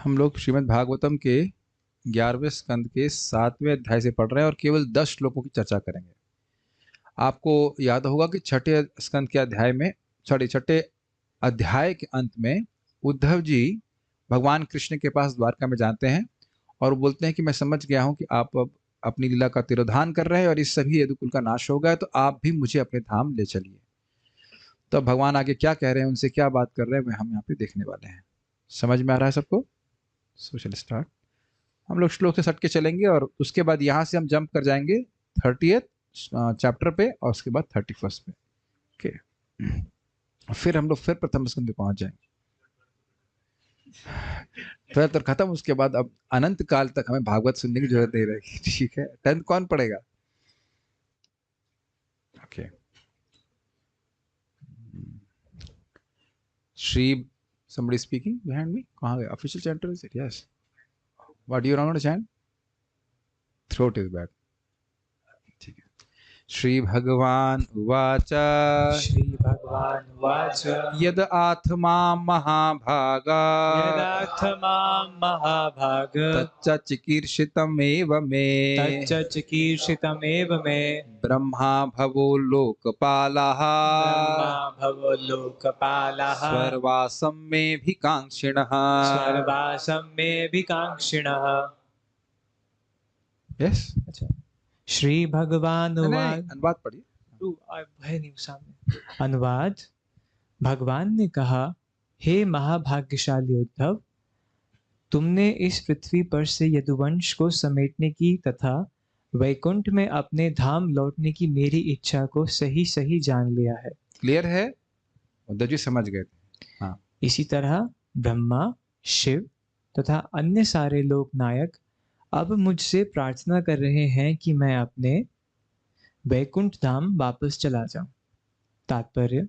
हम लोग श्रीमद् भागवतम के 11वें स्कंद के 7वें अध्याय से पढ़ रहे हैं और केवल 10 श्लोकों की चर्चा करेंगे। आपको याद होगा कि छठे स्कंद के अध्याय में छठे अध्याय के अंत में उद्धव जी भगवान कृष्ण के पास द्वारका में जाते हैं और बोलते हैं कि मैं समझ गया हूं कि आप अब अपनी लीला का तिरोधान कर रहे हैं और इस सभी यदुकुल का नाश हो गया, तो आप भी मुझे अपने धाम ले चलिए। तो भगवान आगे क्या कह रहे हैं, उनसे क्या बात कर रहे हैं, वह हम यहाँ पे देखने वाले हैं। समझ में आ रहा है सबको? Social start. हम लोग श्लोक से सट के चलेंगे और उसके बाद यहाँ से हम जंप कर जाएंगे 30th चैप्टर पे और उसके बाद 31st पे। ओके, फिर हम लोग फिर प्रथम स्कंद पे पहुंच जाएंगे। फिर तो खत्म, उसके बाद अब अनंत काल तक हमें भागवत सुनने की जरूरत नहीं रहेगी। ठीक है, 10th कौन पढ़ेगा? Okay, Shri somebody speaking behind me, कहाँ गए? Official chapter is it? Yes, what do you want to chant? Throat is bad. ठीक है, श्री भगवान उवाच श्रीभगवानुवाच यद आत्मा महाभागा यदार्थमां महाभाग तच्च चिकीर्षितमेव मे तच्च चिकीर्षितमेव मे ब्रह्मा भवो लोकपालः ब्रह्मा भवो लोकपालः स्वर्वासं मेऽभिकाङ्क्षिणः। स्वर्वासं मेऽभिकाङ्क्षिणः। यस, अच्छा, श्री भगवानुवाच। अनुवाद पढ़िए। है नहीं सामने। अनुवाद। भगवान ने कहा, हे महाभाग्यशाली उद्धव, तुमने इस पृथ्वी पर से यदुवंश को समेटने की तथा वैकुंठ में अपने धाम लौटने की मेरी इच्छा को सही सही जान लिया है। क्लियर है? उद्धव जी समझ गए थे। हाँ, इसी तरह ब्रह्मा, शिव तथा अन्य सारे लोक नायक अब मुझसे प्रार्थना कर रहे हैं कि मैं अपने वैकुंठ धाम वापस चला जाऊं। तात्पर्य,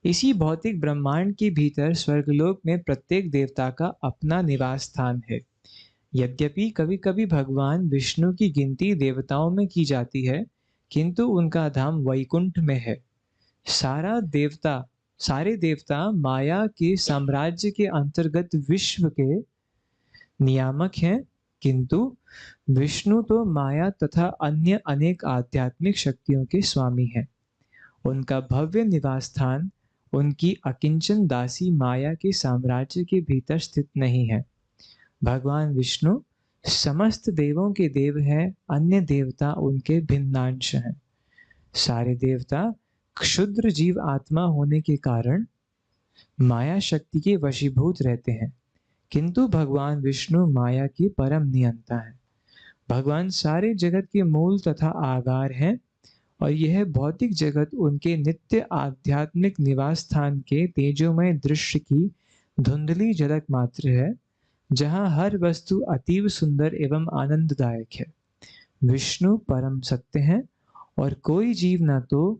इसी भौतिक ब्रह्मांड के भीतर स्वर्गलोक में प्रत्येक देवता का अपना निवास स्थान है। यद्यपि कभी कभी भगवान विष्णु की गिनती देवताओं में की जाती है, किंतु उनका धाम वैकुंठ में है। सारे देवता माया के साम्राज्य के अंतर्गत विश्व के नियामक हैं, किंतु विष्णु तो माया तथा अन्य अनेक आध्यात्मिक शक्तियों के स्वामी हैं। उनका भव्य निवास स्थान उनकी अकिंचन दासी माया के साम्राज्य के भीतर स्थित नहीं है। भगवान विष्णु समस्त देवों के देव हैं, अन्य देवता उनके भिन्नांश हैं। सारे देवता क्षुद्र जीव आत्मा होने के कारण माया शक्ति के वशीभूत रहते हैं, किंतु भगवान विष्णु माया की परम नियंता है। भगवान सारे जगत के मूल तथा आधार हैं और यह भौतिक जगत उनके नित्य आध्यात्मिक निवास स्थान के तेजोमय दृश्य की धुंधली झलक मात्र है, जहाँ हर वस्तु अतीव सुंदर एवं आनंददायक है। विष्णु परम सत्य हैं और कोई जीव न तो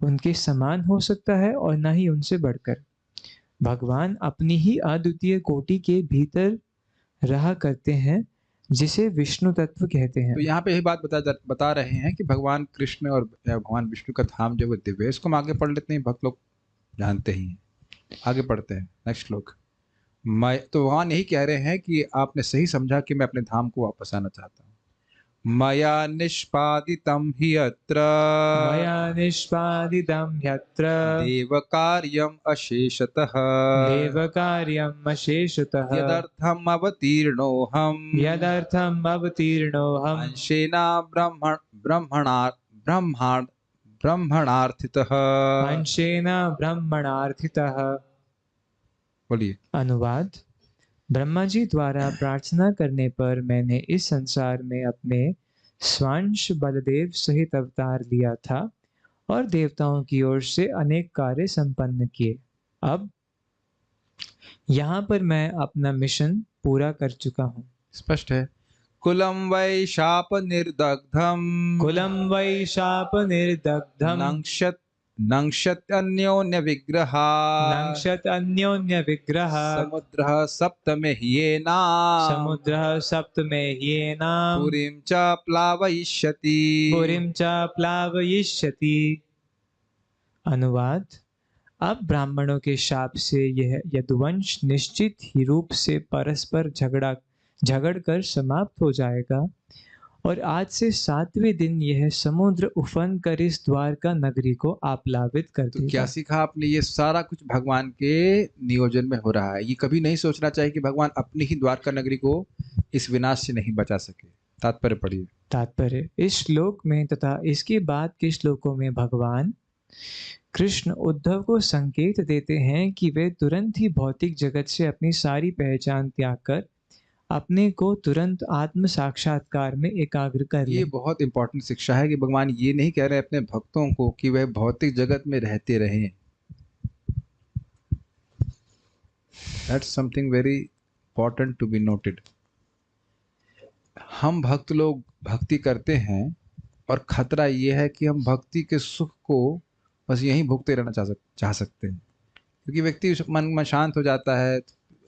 उनके समान हो सकता है और न ही उनसे बढ़कर। भगवान अपनी ही अद्वितीय कोटि के भीतर रहा करते हैं, जिसे विष्णु तत्व कहते हैं। तो यहाँ पे यही बात बता रहे हैं कि भगवान कृष्ण और भगवान विष्णु का धाम जो वो दिव्य है। इसको हम आगे पढ़ लेते हैं, भक्त लोग जानते ही हैं। आगे पढ़ते हैं नेक्स्ट श्लोक। मैं तो भगवान यही कह रहे हैं कि आपने सही समझा कि मैं अपने धाम को वापस आना चाहता हूँ। मया निष्पादितं हि अत्र मया निष्पादितं ह्यत्र देवकार्यम् अशेषतः देवकार्यम् अशेषतः यदर्थम् अवतीर्णोऽहम् अंशेन ब्रह्मणार्थितः। अंशेन ब्रह्मणार्थितः। बोलिए। अनुवाद। ब्रह्मा जी द्वारा प्रार्थना करने पर मैंने इस संसार में अपने स्वांश बलदेव सहित अवतार लिया था और देवताओं की ओर से अनेक कार्य संपन्न किए। अब यहाँ पर मैं अपना मिशन पूरा कर चुका हूँ। स्पष्ट है। कुलं वै शाप निर्दग्धम् नंक्षत अन्योन्य विग्रह समुद्रः सप्तमे ह्येना पुरीं च प्लावयिष्यति। अनुवाद। अब ब्राह्मणों के शाप से यह यदुवंश निश्चित ही रूप से परस्पर झगड़ कर समाप्त हो जाएगा और आज से 7वें दिन यह समुद्र उफन कर इस द्वारका नगरी को आप्लावित कर तो क्या देगा। सीखा आपने? ये सारा कुछ भगवान के नियोजन में हो रहा है। ये कभी नहीं सोचना चाहिए कि भगवान अपनी ही द्वारका नगरी को इस विनाश से नहीं बचा सके। तात्पर्य पढ़िए। तात्पर्य इस श्लोक में तथा इसके बाद के श्लोकों में भगवान कृष्ण उद्धव को संकेत देते हैं कि वे तुरंत ही भौतिक जगत से अपनी सारी पहचान त्याग कर अपने को तुरंत आत्म साक्षात्कार में एकाग्र कर ये लें। बहुत इंपॉर्टेंट शिक्षा है कि भगवान ये नहीं कह रहे अपने भक्तों को कि वह भौतिक जगत में रहते रहें। That's something very important to be noted. हम भक्त लोग भक्ति करते हैं और खतरा ये है कि हम भक्ति के सुख को बस यहीं भुगते रहना चाह सकते हैं, क्योंकि व्यक्ति मन में शांत हो जाता है,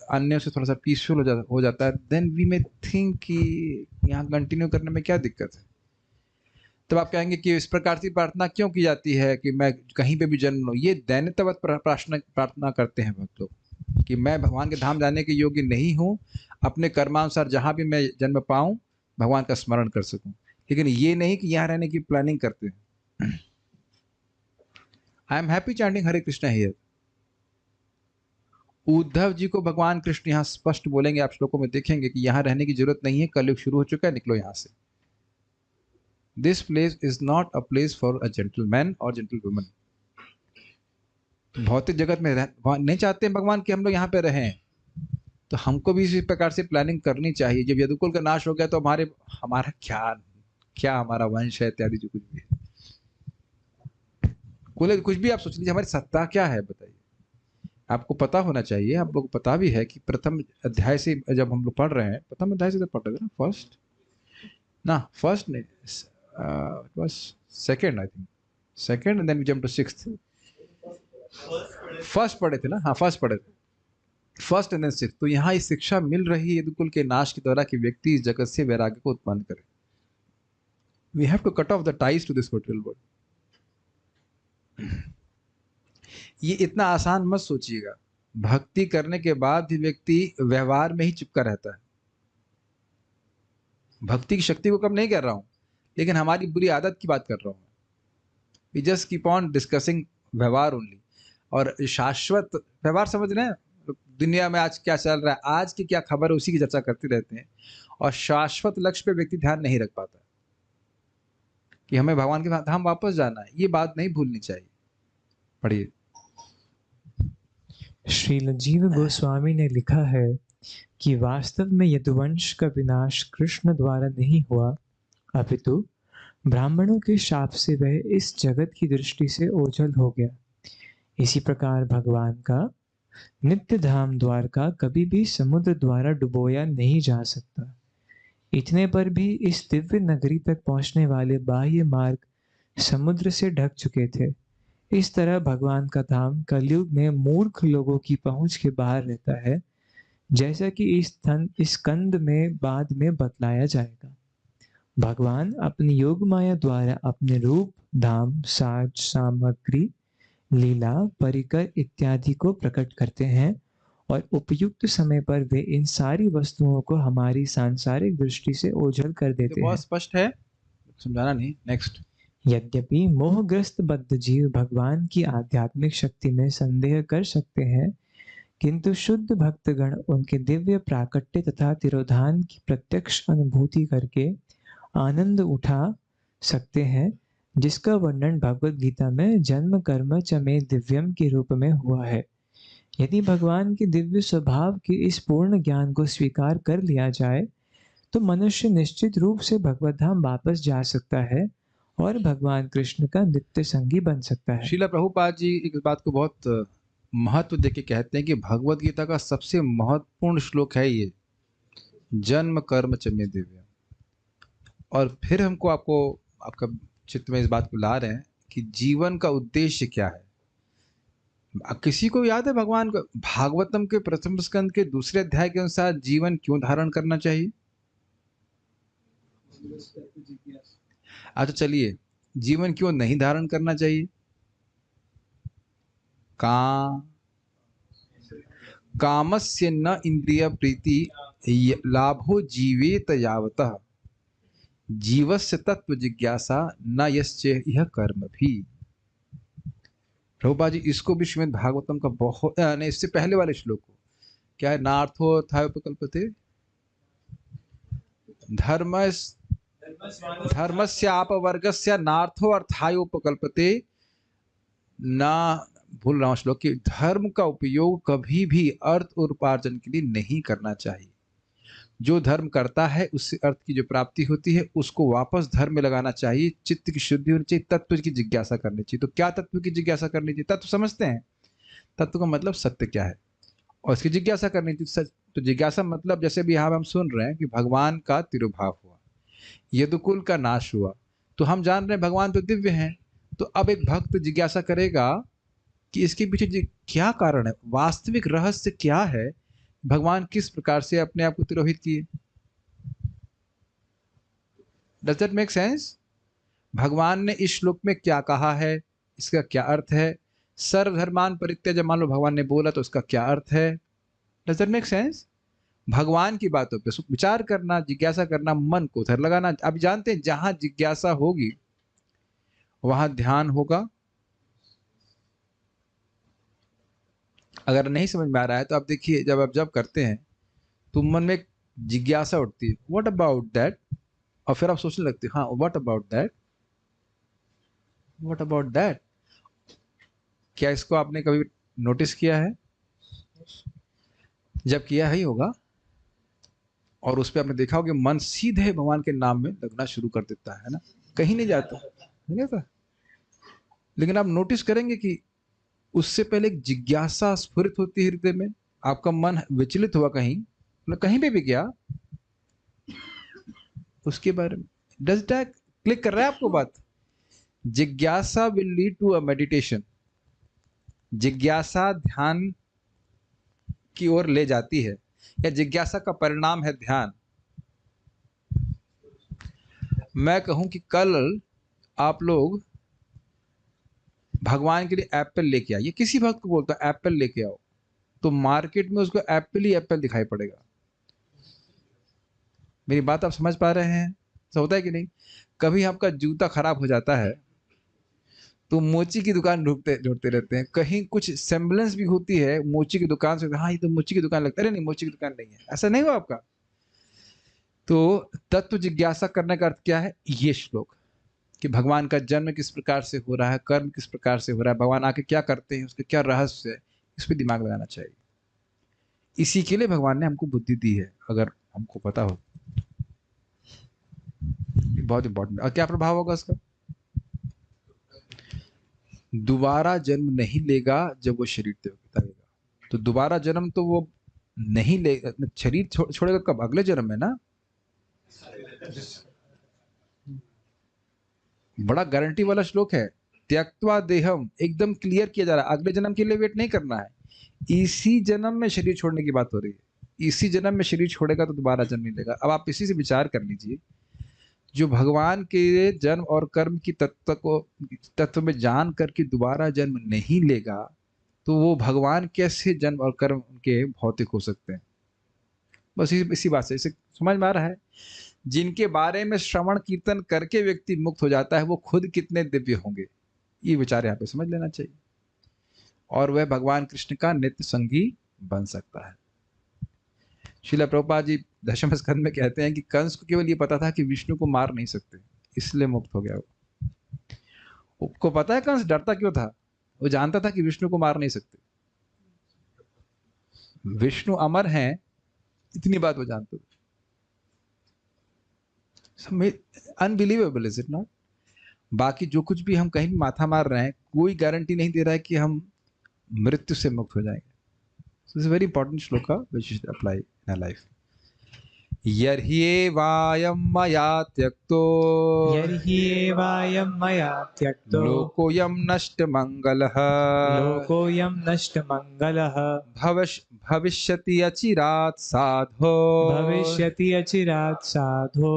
अन्यों से थोड़ा सा पीसफुल हो जाता है, देन वी मे थिंक कि यहाँ कंटिन्यू करने में क्या दिक्कत है। तब आप कहेंगे कि इस प्रकार की प्रार्थना क्यों की जाती है कि मैं कहीं पे भी जन्म लूँ। ये दैन्यतावत प्रार्थना करते हैं भक्त लोग कि मैं भगवान के धाम जाने के योग्य नहीं हूँ, अपने कर्मानुसार जहाँ भी मैं जन्म पाऊँ भगवान का स्मरण कर सकूँ, लेकिन ये नहीं कि यहाँ रहने की प्लानिंग करते हैं। I am happy chanting Hare Krishna here. Uddhav ji को भगवान कृष्ण यहाँ स्पष्ट बोलेंगे, आप श्लोकों में देखेंगे कि यहाँ रहने की जरूरत नहीं है, कलयुग शुरू हो चुका है, निकलो यहाँ से। This place is not a place for a gentleman और जेंटल वुमन। भौतिक जगत में नहीं चाहते भगवान कि हम लोग यहाँ पे रहें, तो हमको भी इसी प्रकार से प्लानिंग करनी चाहिए। जब यदुकुल का नाश हो गया तो हमारा क्या क्या हमारा वंश है इत्यादि जो कुछ भी है, कुछ भी आप सोच लीजिए, हमारी सत्ता क्या है बताइए। आपको पता होना चाहिए, आप लोग को पता भी है कि प्रथम अध्याय से जब हम लोग पढ़ रहे हैं, प्रथम अध्याय से जब पढ़ रहे थे ना, फर्स्ट नहीं, it was second, I think second, and then we jump to sixth. First पढ़े थे ना, हाँ फर्स्ट पढ़े थे, फर्स्ट एंड देन सिक्स्थ। तो यहाँ इस शिक्षा मिल रही है यदुकुल के नाश के द्वारा कि व्यक्ति इस जगत से वैराग्य को उत्पन्न करे। We have to cut off the ties to this material world. ये इतना आसान मत सोचिएगा। भक्ति करने के बाद भी व्यक्ति व्यवहार में ही चिपका रहता है। भक्ति की शक्ति को कम नहीं कर रहा हूं, लेकिन हमारी बुरी आदत की बात कर रहा हूं। We just keep on discussing व्यवहार ओनली। और शाश्वत व्यवहार समझ रहे हैं, दुनिया में आज क्या चल रहा है, आज की क्या खबर है, उसी की चर्चा करते रहते हैं, और शाश्वत लक्ष्य पे व्यक्ति ध्यान नहीं रख पाता कि हमें भगवान के धाम वापस जाना है। ये बात नहीं भूलनी चाहिए। पढ़िए। श्रील जीव गोस्वामी ने लिखा है कि वास्तव में यदुवंश का विनाश कृष्ण द्वारा नहीं हुआ, अपितु ब्राह्मणों के शाप से वह इस जगत की दृष्टि से ओझल हो गया। इसी प्रकार भगवान का नित्य धाम द्वारका कभी भी समुद्र द्वारा डुबोया नहीं जा सकता। इतने पर भी इस दिव्य नगरी तक पहुंचने वाले बाह्य मार्ग समुद्र से ढक चुके थे। इस तरह भगवान का धाम कलयुग में मूर्ख लोगों की पहुंच के बाहर रहता है, जैसा कि इस कंद में बाद में बतलाया जाएगा। भगवान अपनी योग माया द्वारा अपने रूप, धाम, साज, सामग्री, लीला, परिकर इत्यादि को प्रकट करते हैं और उपयुक्त समय पर वे इन सारी वस्तुओं को हमारी सांसारिक दृष्टि से ओझल कर ये देते बहुत हैं। स्पष्ट है, समझाना नहीं। नेक्स्ट। यद्यपि मोहग्रस्त बद्ध जीव भगवान की आध्यात्मिक शक्ति में संदेह कर सकते हैं, किंतु शुद्ध भक्तगण उनके दिव्य प्राकट्य तथा तिरोधान की प्रत्यक्ष अनुभूति करके आनंद उठा सकते हैं, जिसका वर्णन भगवत गीता में जन्म कर्म च मे दिव्यम के रूप में हुआ है। यदि भगवान के दिव्य स्वभाव के इस पूर्ण ज्ञान को स्वीकार कर लिया जाए, तो मनुष्य निश्चित रूप से भगवत धाम वापस जा सकता है और भगवान कृष्ण का नित्य संगी बन सकता है। श्रीला प्रभुपाद जी इस बात को बहुत महत्व देके कहते हैं कि भगवत गीता का सबसे महत्वपूर्ण श्लोक है ये, जन्म कर्म च मे दिव्य। और फिर हमको आपको आपका चित्त में इस बात को ला रहे हैं कि जीवन का उद्देश्य क्या है। किसी को याद है भगवान को भागवतम के प्रथम स्कंद के दूसरे अध्याय के अनुसार जीवन क्यों धारण करना चाहिए? अच्छा चलिए, जीवन क्यों नहीं धारण करना चाहिए? का कामस्य न इंद्रिय प्रीति लाभो जीवेत यावतः जीवस्य तत्व जिज्ञासा न यस्य यह कर्म भी। प्रभुपा जी इसको भी श्रीमद् भागवतम का बहुत नहीं, इससे पहले वाले श्लोक को क्या है, नार्थो थायोपकल्पते धर्म धर्मस्यापवर्गस्य नार्थो अर्थायोपकल्पते। ना भूल रहा हूं श्लोक की, धर्म का उपयोग कभी भी अर्थ और उपार्जन के लिए नहीं करना चाहिए। जो धर्म करता है उससे अर्थ की जो प्राप्ति होती है उसको वापस धर्म में लगाना चाहिए। चित्त की शुद्धि होनी चाहिए, तत्व की जिज्ञासा करनी चाहिए। तो क्या तत्व की जिज्ञासा करनी चाहिए? तत्व समझते हैं, तत्व का मतलब सत्य क्या है और इसकी जिज्ञासा करनी चाहिए। तो जिज्ञासा मतलब जैसे भी यहाँ हम सुन रहे हैं कि भगवान का तिरुभाव हुआ, यदुकुल का नाश हुआ, तो हम जान रहे हैं भगवान तो दिव्य हैं। तो अब एक भक्त जिज्ञासा करेगा कि इसके पीछे क्या कारण है, वास्तविक रहस्य क्या है, भगवान किस प्रकार से अपने आप को तिरोहित किए। Does that make sense? भगवान ने इस श्लोक में क्या कहा है, इसका क्या अर्थ है? सर्वधर्मान परित्यज्य मान लो भगवान ने बोला तो उसका क्या अर्थ है? Does that make sense? भगवान की बातों पे विचार करना, जिज्ञासा करना, मन को उधर लगाना। अब जानते हैं जहां जिज्ञासा होगी वहां ध्यान होगा। अगर नहीं समझ में आ रहा है तो आप देखिए, जब करते हैं तो मन में एक जिज्ञासा उठती है, व्हाट अबाउट दैट, और फिर आप सोचने लगते हैं हाँ what about that, what about that. क्या इसको आपने कभी नोटिस किया है? जब किया ही होगा और उस पर आपने देखा होगा मन सीधे भगवान के नाम में लगना शुरू कर देता है ना, कहीं नहीं जाता, नहीं जाता। लेकिन आप नोटिस करेंगे कि उससे पहले एक जिज्ञासा स्फुरित होती है हृदय में, आपका मन विचलित हुआ कहीं, मतलब कहीं पे भी गया, उसके बारे में। डज दैट क्लिक कर रहा है आपको बात? जिज्ञासा will lead to a meditation. जिज्ञासा ध्यान की ओर ले जाती है, या जिज्ञासा का परिणाम है ध्यान। मैं कहूं कि कल आप लोग भगवान के लिए एप्पल लेके आइए, किसी भक्त को बोलता है एप्पल लेके आओ, तो मार्केट में उसको एप्पल ही एप्पल दिखाई पड़ेगा। मेरी बात आप समझ पा रहे हैं? ऐसा होता है कि नहीं? कभी आपका जूता खराब हो जाता है तो मोची की दुकान ढूंढते ढूंढते रहते हैं, कहीं कुछ सेम्बलेंस भी होती है मोची की दुकान से, हाँ ये तो मोची की दुकान लगता है, अरे नहीं मोची की दुकान नहीं है। ऐसा नहीं हुआ आपका? तो तत्व जिज्ञासा करने का अर्थ क्या है? ये श्लोक कि भगवान का जन्म किस प्रकार से हो रहा है, कर्म किस प्रकार से हो रहा है, भगवान आके क्या करते हैं, उसके क्या रहस्य है, इस पर दिमाग लगाना चाहिए। इसी के लिए भगवान ने हमको बुद्धि दी है, अगर हमको पता हो। बहुत इंपॉर्टेंट। और क्या प्रभाव होगा उसका? दोबारा जन्म नहीं लेगा जब वो शरीर त्यागेगा। तो दोबारा जन्म तो वो नहीं लेगा, शरीर छोड़ेगा कब? अगले जन्म में ना। बड़ा गारंटी वाला श्लोक है, त्यक्त्वा देहम, एकदम क्लियर किया जा रहा है, अगले जन्म के लिए वेट नहीं करना है, इसी जन्म में शरीर छोड़ने की बात हो रही है। इसी जन्म में शरीर छोड़ेगा तो दोबारा जन्म नहीं लेगा। अब आप इसी से विचार कर लीजिए, जो भगवान के जन्म और कर्म की तत्व में जान करके दोबारा जन्म नहीं लेगा, तो वो भगवान कैसे जन्म और कर्म उनके भौतिक हो सकते हैं? बस इसी बात से इसे समझ में आ रहा है। जिनके बारे में श्रवण कीर्तन करके व्यक्ति मुक्त हो जाता है वो खुद कितने दिव्य होंगे, ये विचार यहाँ पे समझ लेना चाहिए। और वह भगवान कृष्ण का नित्य संगी बन सकता है। श्रील प्रभुपाद जी दशम स्कंद में कहते हैं कि कंस को केवल ये पता था कि विष्णु को मार नहीं सकते, इसलिए मुक्त हो गया वो। उसको पता है कंस डरता क्यों था? वो जानता था कि विष्णु को मार नहीं सकते, विष्णु अमर हैं, इतनी बात वो जानते थे। Unbelievable, is it not? बाकी जो कुछ भी हम कहीं भी माथा मार रहे हैं, कोई गारंटी नहीं दे रहा है कि हम मृत्यु से मुक्त हो जाएंगे। So this is a very important shloka which you should apply in our life. यर्ह्येवायं मया त्यक्तो यर्ह्येवायं मया त्यक्तो लोकोऽयं नष्टमङ्गलः लोकोऽयं नष्टमङ्गलः भविष्यति अचिरात् साधो भविष्यति अचिरात् साधो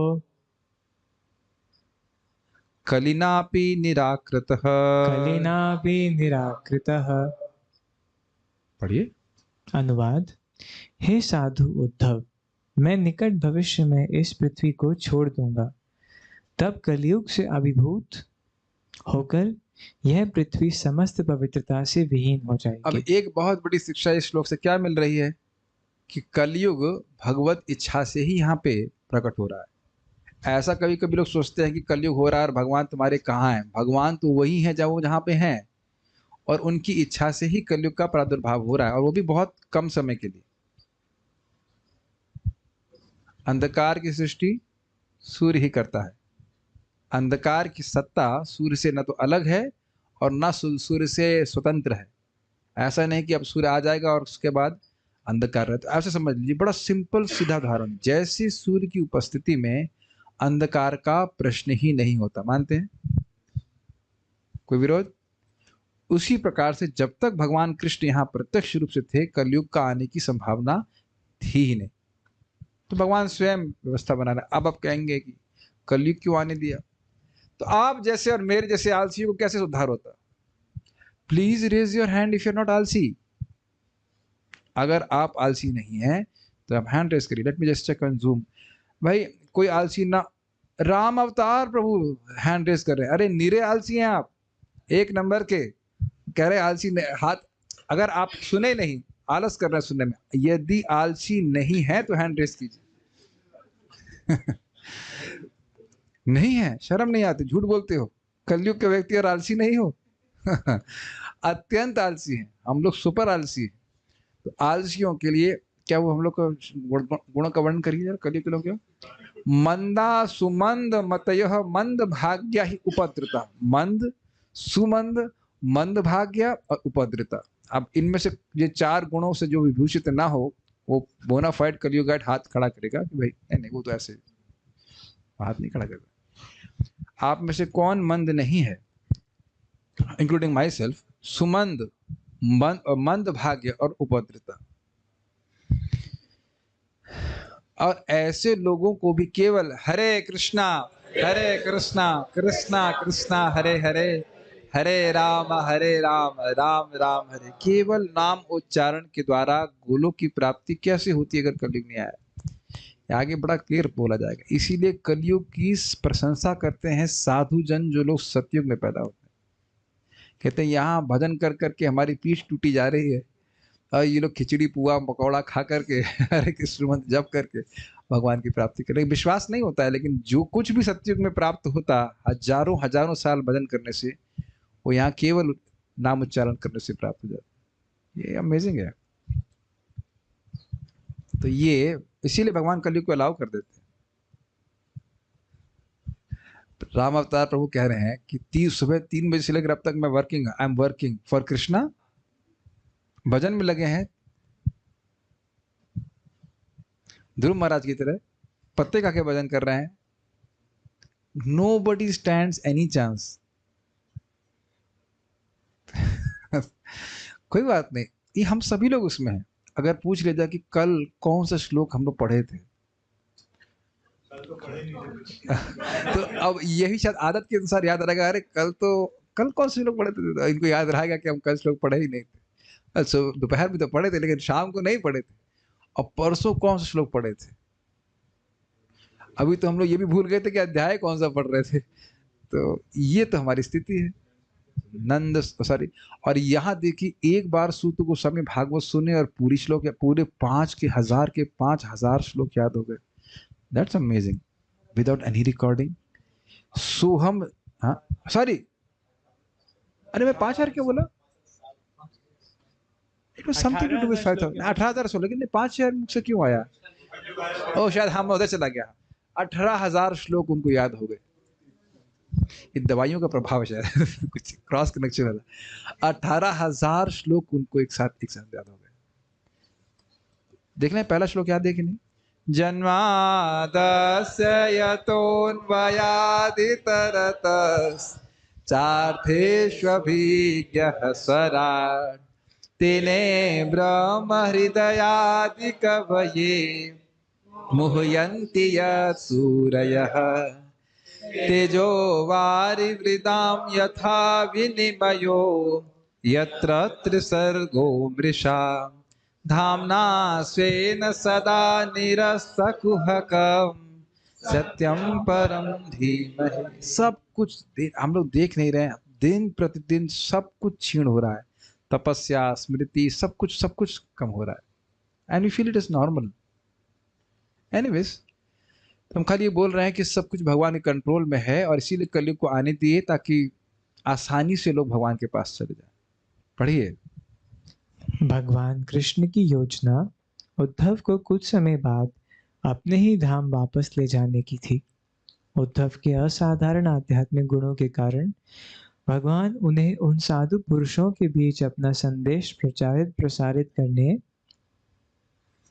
कलिनापि निराकृतः। कलिनापि निराकृतः। पढ़िए। अनुवाद। हे साधु उद्धव, मैं निकट भविष्य में इस पृथ्वी को छोड़ दूंगा। तब कलयुग से अभिभूत होकर यह पृथ्वी समस्त पवित्रता से विहीन हो अब जाएगी। एक बहुत बड़ी शिक्षा इस श्लोक से क्या मिल रही है कि कलयुग भगवत इच्छा से ही यहाँ पे प्रकट हो रहा है। ऐसा कभी कभी लोग सोचते हैं कि कलयुग हो रहा है और भगवान तुम्हारे कहाँ हैं। भगवान तो वही है जब वो जहाँ पे हैं, और उनकी इच्छा से ही कलयुग का प्रादुर्भाव हो रहा है, और वो भी बहुत कम समय के लिए। अंधकार की सृष्टि सूर्य ही करता है। अंधकार की सत्ता सूर्य से न तो अलग है और न सूर्य से स्वतंत्र है। ऐसा नहीं कि अब सूर्य आ जाएगा और उसके बाद अंधकार रहता है। ऐसे समझ लीजिए, बड़ा सिंपल सीधा उदाहरण, जैसे सूर्य की उपस्थिति में अंधकार का प्रश्न ही नहीं होता। मानते हैं? कोई विरोध? उसी प्रकार से जब तक भगवान कृष्ण यहाँ प्रत्यक्ष रूप से थे, कलयुग का आने की संभावना थी ही नहीं। तो भगवान स्वयं व्यवस्था बना रहे। अब आप कहेंगे कि कलयुग क्यों आने दिया? तो आप जैसे और मेरे जैसे आलसी को कैसे उद्धार होता? Please raise your hand if you are not आलसी। अगर आप आलसी नहीं हैं तो आप हैंड रेज करिए। Let me just check on Zoom. भाई कोई आलसी ना, राम अवतार प्रभु हैंड रेज कर रहे हैं। अरे निरे आलसी हैं आप, एक नंबर के। कह रहे आलसी हाथ, अगर आप सुने नहीं, आलस कर रहे हैं सुनने में, यदि आलसी नहीं है तो हैंड रेज कीजिए। नहीं है, शर्म नहीं आती, झूठ बोलते हो। कलयुग के व्यक्ति और आलसी नहीं हो। अत्यंत आलसी हैं हम लोग, सुपर आलसी हैं। तो आलसियों के लिए क्या वो हम लोग को गुणों का वर्णन करिए यार। कलयुग के लोग क्या? मंदा सुमंद मतयः मंद भाग्य ही उपद्रता। मंद, सुमंद, मंद भाग्य और उपद्रता। अब इनमें से ये चार गुणों से जो विभूषित ना हो, वो बोनाफाइड कलयुगाइट हाथ खड़ा करेगा कि भाई नहीं नहीं, वो तो ऐसे हाथ नहीं खड़ा करेगा। आप में से कौन मंद नहीं है, इंक्लूडिंग माई सेल्फ? सुमंद, मंद भाग्य और उपद्रता। और ऐसे लोगों को भी केवल हरे कृष्णा कृष्णा कृष्णा हरे हरे, हरे राम राम राम हरे, केवल नाम उच्चारण के द्वारा गोलोक की प्राप्ति कैसे होती है अगर कलयुग नहीं आया? आगे बड़ा क्लियर बोला जाएगा। इसीलिए कलयुग की प्रशंसा करते हैं साधु जन, जो लोग सतयुग में पैदा होते हैं। कहते हैं यहाँ भजन कर करके हमारी पीठ टूटी जा रही है, और ये लोग खिचड़ी पुआ पकौड़ा खा करके हरे कृष्ण मंत्र जप करके भगवान की प्राप्ति करें। विश्वास नहीं होता है, लेकिन जो कुछ भी सतयुग में प्राप्त होता, हजारों हजारों साल भजन करने से, वो यहाँ केवल नाम उच्चारण करने से प्राप्त हो जाता। ये अमेजिंग है। तो ये इसीलिए भगवान कलयुग को अलाउ कर देते हैं। राम अवतार प्रभु कह रहे हैं कि सुबह 3 बजे से लेकर अब तक मैं working, I am working for Krishna. भजन में लगे हैं ध्रुव महाराज की तरह, पत्ते खा के भजन कर रहे हैं। नो बडी स्टैंड एनी चांस। कोई बात नहीं, ये हम सभी लोग उसमें हैं। अगर पूछ लिया जाए कि कल कौन सा श्लोक हम लोग पढ़े थे, तो अब यही शायद आदत के अनुसार याद रहेगा। अरे कल कौन से श्लोक पढ़े थे, तो इनको याद रहेगा कि हम कल श्लोक पढ़े ही नहीं थे। अच्छा, दोपहर में तो पढ़े थे लेकिन शाम को नहीं पढ़े थे। और परसों कौन से श्लोक पढ़े थे? अभी तो हम लोग ये भी भूल गए थे कि अध्याय कौन सा पढ़ रहे थे। तो ये तो हमारी स्थिति है। नंद सॉरी। और यहाँ देखिए, एक बार सूत गोस्वामी भागवत सुने और पूरी श्लोक या पूरे 5,000 श्लोक याद हो गए। That's amazing, without any recording. Soham, हाँ सॉरी, अरे मैं 5,000 क्यों बोला? It was something to do with 5,000, 18,000 लेकिन 5,000 मुझसे क्यों आया? ओ शायद हम उधर चला गया। 18,000 श्लोक उनको याद हो गए। ये दवाइयों का प्रभाव है शायद। कुछ क्रॉस कनेक्शन वाला। 18,000 श्लोक उनको एक साथ याद हो गए। देख लें पहला श्लोक याद है कि नहीं? जन्मादस्य यतोऽन्वयादितरतश्चार्थेष्वभिज्ञः स्वराट् तेने ब्रह्म हृदयादि कवये मुह्यन्ति यत् सूरयः तेजो वारिवृदां यथा विनिमयो यत्र त्रिसर्गो मृषा धाम्ना स्वेन सदा निरस्तकुहकम् सत्यम परम धीमहि। सब कुछ हम लोग देख नहीं रहे हैं, दिन प्रतिदिन सब कुछ क्षीण हो रहा है, तपस्या, स्मृति, सब कुछ कम हो रहा है, and we feel it is normal. Anyways, तो हम खाली ये बोल रहे हैं कि सब कुछ भगवान के कंट्रोल में है, और इसीलिए कलयुग को आने दिए ताकि आसानी से लोग भगवान के पास चले जाएं। पढ़िए। भगवान कृष्ण की योजना उद्धव को कुछ समय बाद अपने ही धाम वापस ले जाने की थी। उद्धव के असाधारण आध्यात्मिक गुणों के कारण भगवान उन्हें उन साधु पुरुषों के बीच अपना संदेश प्रचारित प्रसारित करने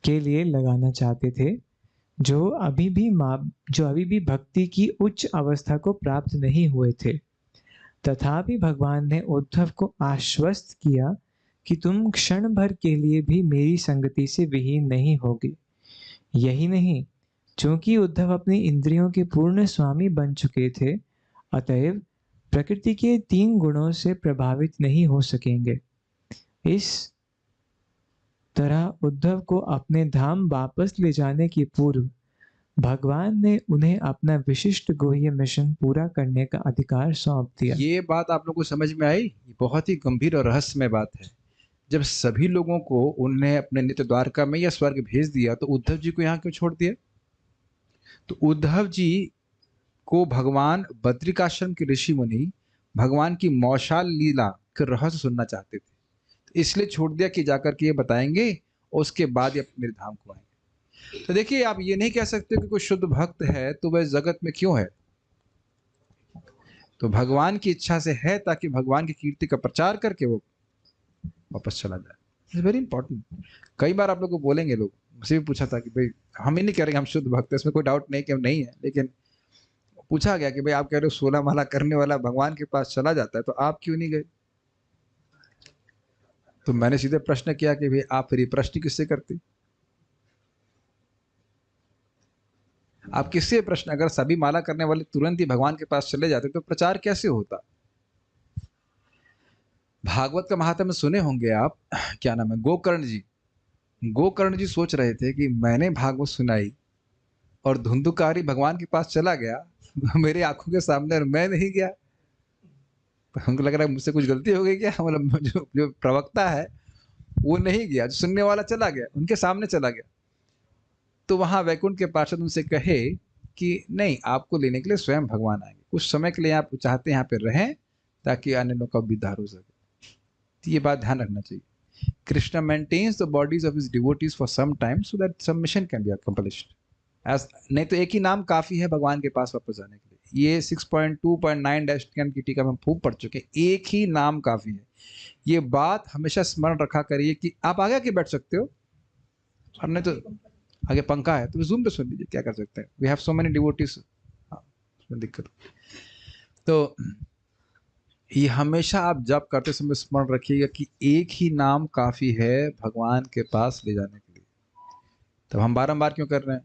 के लिए लगाना चाहते थे, जो अभी भी भक्ति की उच्च अवस्था को प्राप्त नहीं हुए थे। तथापि भगवान ने उद्धव को आश्वस्त किया कि तुम क्षण भर के लिए भी मेरी संगति से विहीन नहीं होगे। यही नहीं, चूंकि उद्धव अपनी इंद्रियों के पूर्ण स्वामी बन चुके थे, अतएव प्रकृति के 3 गुणों से प्रभावित नहीं हो सकेंगे। इस तरह उद्धव को अपने धाम वापस ले जाने के पूर्व भगवान ने उन्हें अपना विशिष्ट गुह्य मिशन पूरा करने का अधिकार सौंप दिया। ये बात आप लोगों को समझ में आई? ये बहुत ही गंभीर और रहस्यमय बात है। जब सभी लोगों को उन्हें अपने नित्य द्वारका में या स्वर्ग भेज दिया, तो उद्धव जी को यहाँ क्यों छोड़ दिया? तो उद्धव जी को भगवान बद्रिकाश्रम के ऋषि मुनि भगवान की मौशाल लीला के रहस्य सुनना चाहते थे, तो इसलिए छोड़ दिया कि जाकर के ये बताएंगे, और उसके बाद ये मेरे धाम को आएंगे। तो देखिए, आप ये नहीं कह सकते कि कोई शुद्ध भक्त है तो वह जगत में क्यों है। तो भगवान की इच्छा से है, ताकि भगवान की कीर्ति का प्रचार करके वो वापस चला जाए। It's very important. कई बार आप लोग को बोलेंगे, लोग मुझसे भी पूछा था कि भाई, हम ही नहीं कह रहे कि हम शुद्ध भक्त हैं, इसमें कोई डाउट नहीं कि हम नहीं है, लेकिन पूछा गया कि भाई आप कह रहे हो 16 माला करने वाला भगवान के पास चला जाता है, तो आप क्यों नहीं गए? तो मैंने सीधे प्रश्न किया कि भाई आप फिर ये प्रश्न किससे करते? आप किससे प्रश्न, अगर सभी माला करने वाले तुरंत ही भगवान के पास चले जाते तो प्रचार कैसे होता? भागवत का महात्म्य सुने होंगे आप, क्या नाम है, गोकर्ण जी। गोकर्ण जी सोच रहे थे कि मैंने भागवत सुनाई और धुंधुकारी भगवान के पास चला गया मेरे आंखों के सामने, और मैं नहीं गया। तो हमको लग रहा है मुझसे कुछ गलती हो गई क्या, मतलब जो प्रवक्ता है वो नहीं गया, जो सुनने वाला चला गया, उनके सामने चला गया। तो वहां वैकुंठ के पार्षद उनसे कहे कि नहीं, आपको लेने के लिए स्वयं भगवान आएंगे, कुछ समय के लिए आप चाहते हैं यहाँ पे रहें, ताकि अन्य लोग का उद्धार हो सके। तो ये बात ध्यान रखना चाहिए। Krishna maintains the bodies of his devotees for some time so that some mission can be accomplished. नहीं तो एक ही नाम काफी है भगवान के पास वापस जाने के लिए। ये 6.2.9-10 की टीका में खूब पढ़ चुके हैं, एक ही नाम काफी है। ये बात हमेशा स्मरण रखा करिए कि आप आगे आके बैठ सकते हो, हमने तो आगे पंखा है तो जूम पे सुन लीजिए, क्या कर सकते हैं, we have so many devotees. हाँ, उसमें दिक्कत। तो ये हमेशा आप जप करते समय स्मरण रखिएगा कि एक ही नाम काफी है भगवान के पास ले जाने के लिए। तब हम बारंबार क्यों कर रहे हैं?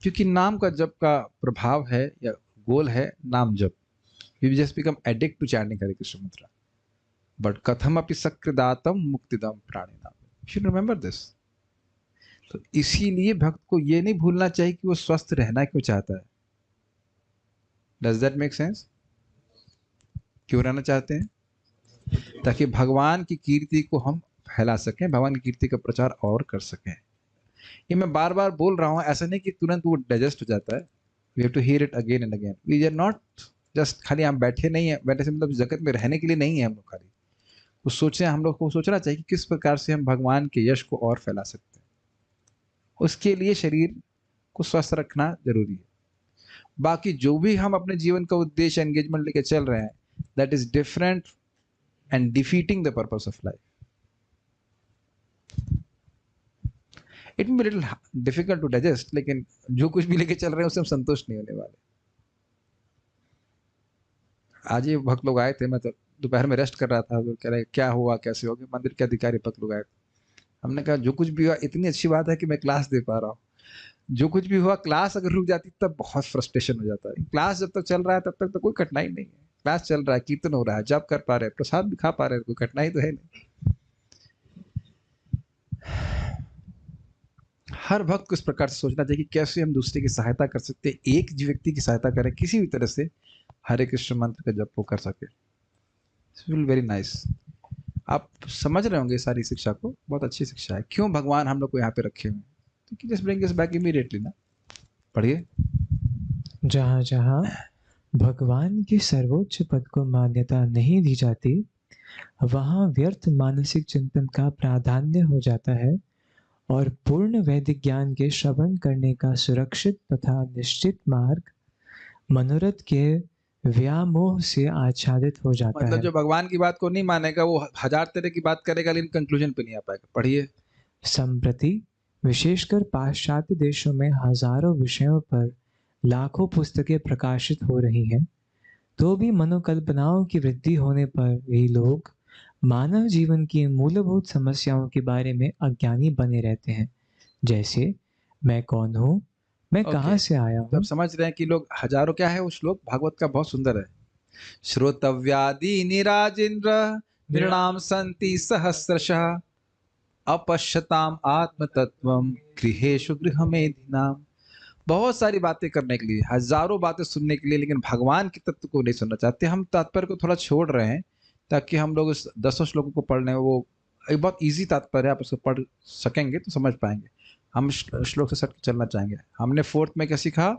क्योंकि नाम का जप का प्रभाव है या गोल है नाम जप। We just become addict to chanting Hare Krishna mantra, but कथम अपि सकृदातम मुक्तिदम प्राणिनाम, यू शुड रिमेंबर दिस। तो इसीलिए भक्त को ये नहीं भूलना चाहिए कि वो स्वस्थ रहना क्यों चाहता है। Does that make sense? क्यों रहना चाहते हैं? ताकि भगवान की कीर्ति को हम फैला सकें, भगवान की कीर्ति का प्रचार और कर सकें। ये मैं बार बार बोल रहा हूँ, ऐसा नहीं कि तुरंत वो डाइजेस्ट हो जाता है। We have to hear it again and again. We are not just खाली हम बैठे नहीं है, बैठे से मतलब जगत में रहने के लिए नहीं है हम लोग खाली। कुछ सोचे, हम लोग को सोचना चाहिए कि किस प्रकार से हम भगवान के यश को और फैला सकते हैं। उसके लिए शरीर को स्वस्थ रखना जरूरी है। बाकी जो भी हम अपने जीवन का उद्देश्य एंगेजमेंट लेके चल रहे हैं, that is different and defeating the purpose of life. It may little difficult to digest, लेकिन जो कुछ भी लेके चल रहे हैं उससे हम संतुष्ट नहीं होने वाले। आज ये भक्त लोग आए थे, मैं तो दोपहर में रेस्ट कर रहा था, वो कह रहे क्या हुआ, कैसे हो गया। मंदिर के अधिकारी भक्त लोग आए, हमने कहा जो कुछ भी हुआ इतनी अच्छी बात है कि मैं क्लास दे पा रहा हूँ। जो कुछ भी हुआ, क्लास अगर रुक जाती तब बहुत फ्रस्ट्रेशन हो जाता है। क्लास जब तक चल रहा है तब तक तो कोई कठिनाई नहीं है, क्लास चल रहा है, कीर्तन हो रहा है, जप कर पा रहे हैं, प्रसाद भी खा पा रहे हैं, कोई कठिनाई तो है नहीं। हर भक्त को इस प्रकार से सोचना चाहिए कि कैसे हम दूसरे की सहायता कर सकते हैं, एक जी व्यक्ति की सहायता करें किसी भी तरह से, हरे कृष्ण मंत्र का जप वो कर सके। Will very nice. आप समझ रहे होंगे सारी शिक्षा को, बहुत अच्छी शिक्षा है। क्यों भगवान हम लोग को यहाँ पे रखे हुए हैं, तो just bring us back immediately ना। पढ़िए। जहाँ जहाँ भगवान के सर्वोच्च पद को मान्यता नहीं दी जाती, वहाँ व्यर्थ मानसिक चिंतन का प्राधान्य हो जाता है और पूर्ण वैदिक ज्ञान के श्रवण करने का सुरक्षित तथा निश्चित मार्ग मनोरथ के व्यामोह से आच्छादित हो जाता मतलब है। जो भगवान की बात को नहीं मानेगा वो हजार तरह की बात करेगा लेकिन कंक्लूजन पे नहीं आ पाएगा। पढ़िए। संप्रति विशेषकर पाश्चात्य देशों में हजारों विषयों पर लाखों पुस्तकें प्रकाशित हो रही हैं, तो भी मनोकल्पनाओं की वृद्धि होने पर भी लोग मानव जीवन की मूलभूत समस्याओं के बारे में अज्ञानी बने रहते हैं, जैसे मैं कौन हूँ, मैं ओके, कहाँ से आया तो आप हूँ। समझ रहे हैं कि लोग हजारों, क्या है वो श्लोक भागवत का बहुत सुंदर है। श्रोतव्यादि निराजेन्द्र नृणाम संति सहस्रशः अपश्यताम आत्मतत्वम गृहेषु गृहमेधिनाम। बहुत सारी बातें करने के लिए, हजारों बातें सुनने के लिए, लेकिन भगवान के तत्व को नहीं सुनना चाहते। हम तात्पर्य को थोड़ा छोड़ रहे हैं ताकि हम लोग उस 10 श्लोकों को पढ़ने, वो एक बहुत इजी तात्पर्य है, आप उसको पढ़ सकेंगे तो समझ पाएंगे। हम श्लोक से सट के चलना चाहेंगे। हमने फोर्थ में क्या सीखा?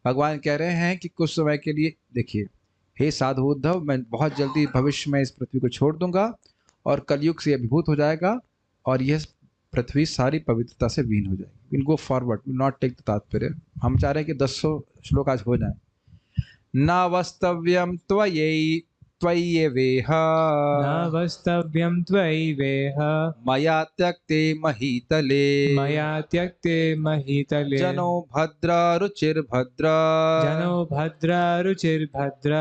भगवान कह रहे हैं कि कुछ समय के लिए देखिए, हे साधु उद्धव, मैं बहुत जल्दी भविष्य में इस पृथ्वी को छोड़ दूंगा और कलयुग से अभिभूत हो जाएगा और यह पृथ्वी सारी पवित्रता से वीन हो जाएगी। Will go forward, will not take the तात्पर्य। हम चाह रहे हैं कि 10 श्लोक आज हो जाए। न वस्तव्यम त्वयि त्वय्येवेह न वस्तव्यं त्वयैवेह मया त्यक्ते महीतले मया त्यक्ते महीतले जनो भद्र रुचिर्भद्र जनो भद्र रुचिर्भद्र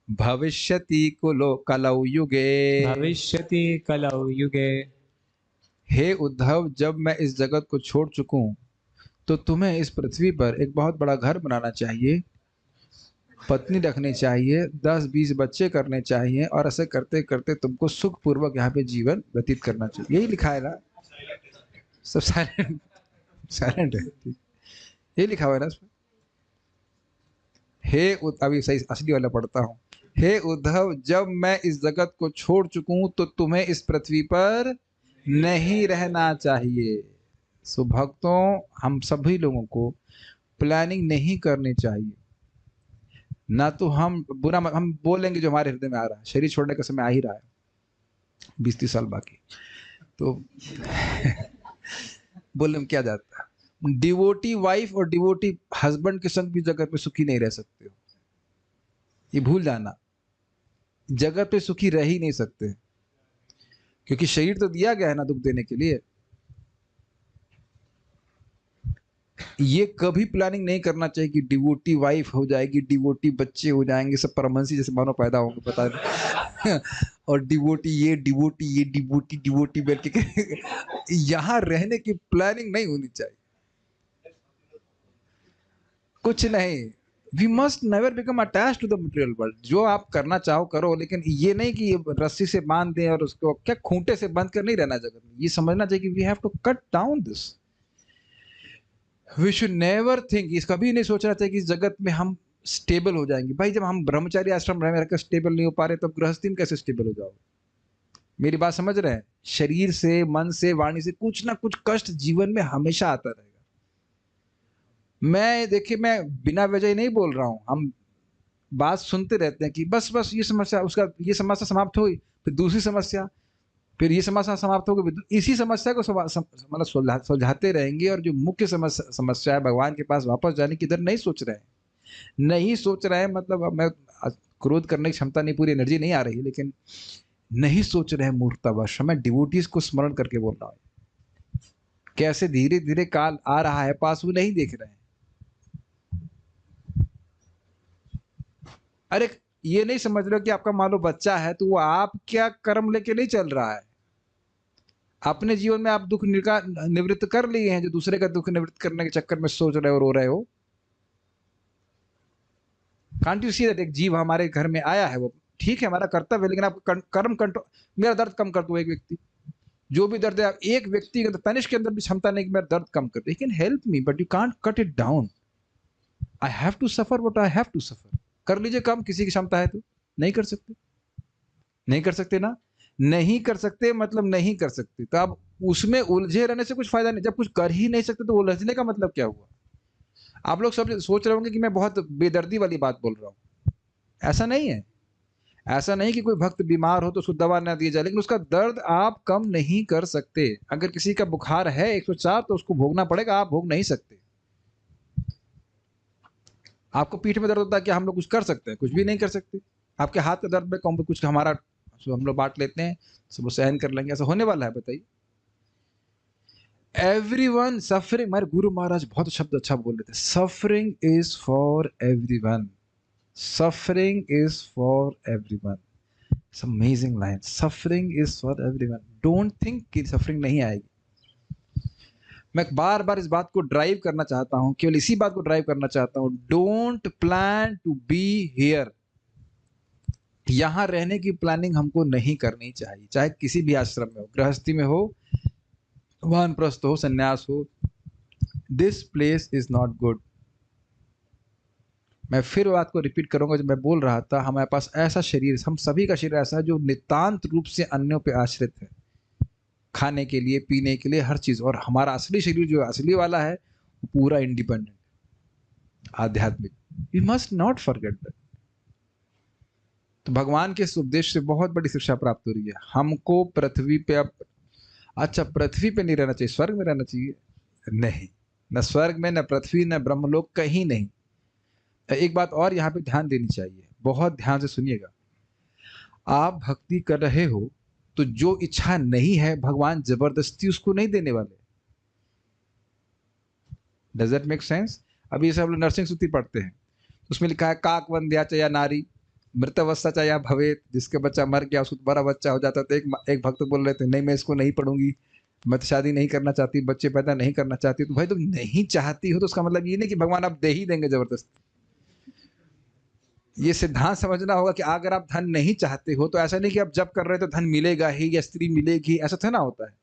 भविष्यति कुलो कलौ युगे। भविष्यति कलौ युगे। हे उद्धव, जब मैं इस जगत को छोड़ चुकूं तो तुम्हें इस पृथ्वी पर एक बहुत बड़ा घर बनाना चाहिए, पत्नी रखनी चाहिए, 10-20 बच्चे करने चाहिए और ऐसे करते करते तुमको सुखपूर्वक यहाँ पे जीवन व्यतीत करना चाहिए। यही लिखा है ना? सब साइलेंट, साइलेंट है। यही लिखा हुआ है ना इसमें? अभी सही असली वाला पढ़ता हूँ। हे उद्धव, जब मैं इस जगत को छोड़ चुकूं तो तुम्हें इस पृथ्वी पर नहीं रहना चाहिए। सो भक्तों, हम सभी लोगों को प्लानिंग नहीं करनी चाहिए। ना तो हम हम बोलेंगे जो हमारे हृदय में आ रहा है। शरीर छोड़ने का समय आ ही रहा है, 20-30 साल बाकी, तो बोलने में क्या जाता है। डिवोटी वाइफ और डिवोटी हस्बैंड के संग भी जगत में सुखी नहीं रह सकते हो, ये भूल जाना। जगत पे सुखी रह ही नहीं सकते, क्योंकि शरीर तो दिया गया है ना दुख देने के लिए। ये कभी प्लानिंग नहीं करना चाहिए कि डिवोटी वाइफ हो जाएगी, डिवोटी बच्चे हो जाएंगे, सब परमहंसी जैसे मानो पैदा होंगे, पता नहीं और डिवोटी ये डिवोटी ये डिवोटी डिवोटी बैठ के यहाँ रहने की प्लानिंग नहीं होनी चाहिए। कुछ नहीं। We must never become attach to the material world. जो आप करना चाहो करो, लेकिन ये नहीं कि रस्सी से बांध दें और उसको क्या खूंटे से बांध कर नहीं रहना जगत में। ये समझना चाहिए कि we have to cut down this. We should never think, इस कभी नहीं सोचना चाहिए कि इस जगत में हम स्टेबल हो जाएंगे। भाई जब हम ब्रह्मचारी आश्रम में रहकर स्टेबल नहीं हो पा रहे, तब गृहस्थी में कैसे स्टेबल हो जाओगे? मेरी बात समझ रहे हैं? शरीर से, मन से, वाणी से कुछ ना कुछ कष्ट जीवन में हमेशा आता रहेगा। मैं देखिए, मैं बिना वजह नहीं बोल रहा हूं। हम बात सुनते रहते हैं कि बस बस ये समस्या, उसका ये समस्या समाप्त हुई, फिर दूसरी समस्या, फिर ये समस्या समाप्त हो गई, इसी समस्या को मतलब सुलझाते रहेंगे। और जो मुख्य समस्या है, भगवान के पास वापस जाने की, इधर नहीं सोच रहे हैं। नहीं सोच रहे हैं मतलब, अब मैं क्रोध करने की क्षमता नहीं, पूरी एनर्जी नहीं आ रही, लेकिन नहीं सोच रहे हैं मूर्खतावश। मैं डिवोटीज को स्मरण करके बोल रहा हूँ, कैसे धीरे धीरे काल आ रहा है पास, वो नहीं देख रहे हैं। अरे ये नहीं समझ रहे हो कि आपका मान लो बच्चा है, तो वो आप क्या कर्म लेके नहीं चल रहा है। अपने जीवन में आप दुख निवृत्त कर लिए हैं, जो दूसरे का दुख निवृत्त करने के चक्कर में सोच रहे हो, रो रहे हो। कांट यू सी दैट एक जीव हमारे घर में आया है, वो ठीक है, हमारा कर्तव्य है, लेकिन आप कर्म कंट्रोल, मेरा दर्द कम कर दो एक व्यक्ति, जो भी दर्द है, आप एक व्यक्ति के अंदर, तनिष के अंदर भी क्षमता नहीं कि मेरा दर्द कम कर दे, he can help me but you can't cut it down. I have to suffer what I have to suffer. कर लीजिए काम, किसी की क्षमता है तो। नहीं कर सकते, नहीं कर सकते ना, नहीं कर सकते मतलब नहीं कर सकते, तो आप उसमें उलझे रहने से कुछ फायदा नहीं। जब कुछ कर ही नहीं सकते तो उलझने का मतलब क्या हुआ? आप लोग सब सोच रहे होंगे कि मैं बहुत बेदर्दी वाली बात बोल रहा हूँ, ऐसा नहीं है। ऐसा नहीं कि कोई भक्त बीमार हो तो उसको दवा ना दी जाए, लेकिन उसका दर्द आप कम नहीं कर सकते। अगर किसी का बुखार है 104 तो उसको भोगना पड़ेगा, आप भोग नहीं सकते। आपको पीठ में दर्द होता है, क्या हम लोग कुछ कर सकते हैं? कुछ भी नहीं कर सकते। आपके हाथ के दर्द में कौन कुछ हमारा, हम लोग बांट लेते हैं, सब सहन कर लेंगे, ऐसा होने वाला है? बताइए। एवरीवन सफरिंग, हमारे गुरु महाराज बहुत शब्द अच्छा बोल रहे थे, suffering is for everyone, suffering is for everyone. Amazing line, suffering is for everyone. Don't think कि सफरिंग नहीं आएगी। मैं बार बार इस बात को ड्राइव करना चाहता हूं, केवल इसी बात को ड्राइव करना चाहता हूं, don't plan to be here. यहां रहने की प्लानिंग हमको नहीं करनी चाहिए, चाहे किसी भी आश्रम में हो, गृहस्थी में हो, वानप्रस्थ हो, संन्यास हो। This place is not good. मैं फिर बात को रिपीट करूंगा, जो मैं बोल रहा था, हमारे पास ऐसा शरीर, हम सभी का शरीर ऐसा है जो नितांत रूप से अन्यों पे आश्रित है, खाने के लिए, पीने के लिए, हर चीज। और हमारा असली शरीर जो असली वाला है, वो पूरा इंडिपेंडेंट, आध्यात्मिक। We must not forget that. तो भगवान के इस उपदेश से बहुत बड़ी शिक्षा प्राप्त हो रही है हमको पृथ्वी पे। अब अच्छा, पृथ्वी पे नहीं रहना चाहिए, स्वर्ग में रहना चाहिए? नहीं, न स्वर्ग में, न पृथ्वी, न ब्रह्मलोक, कहीं नहीं। एक बात और यहाँ पे ध्यान देनी चाहिए, बहुत ध्यान से सुनिएगा। आप भक्ति कर रहे हो तो जो इच्छा नहीं है, भगवान जबरदस्ती उसको नहीं देने वाले। Does that make sense? अभी जैसे हम लोग नरसिंह स्तुति पढ़ते हैं, उसमें लिखा है काक वंद्या चया नारी मृतवस्था चया भवेत, जिसके बच्चा मर गया उसको दोबारा बच्चा हो जाता। तो एक भक्त बोल रहे थे, नहीं मैं इसको नहीं पढ़ूंगी, मैं तो शादी नहीं करना चाहती, बच्चे पैदा नहीं करना चाहती। तो भाई तुम नहीं चाहती हो तो उसका मतलब ये नहीं कि भगवान आप दे ही देंगे जबरदस्ती। ये सिद्धांत समझना होगा कि अगर आप धन नहीं चाहते हो तो ऐसा नहीं कि आप जब कर रहे हो तो धन मिलेगा ही या स्त्री मिलेगी, ऐसा थोड़ा ना होता है।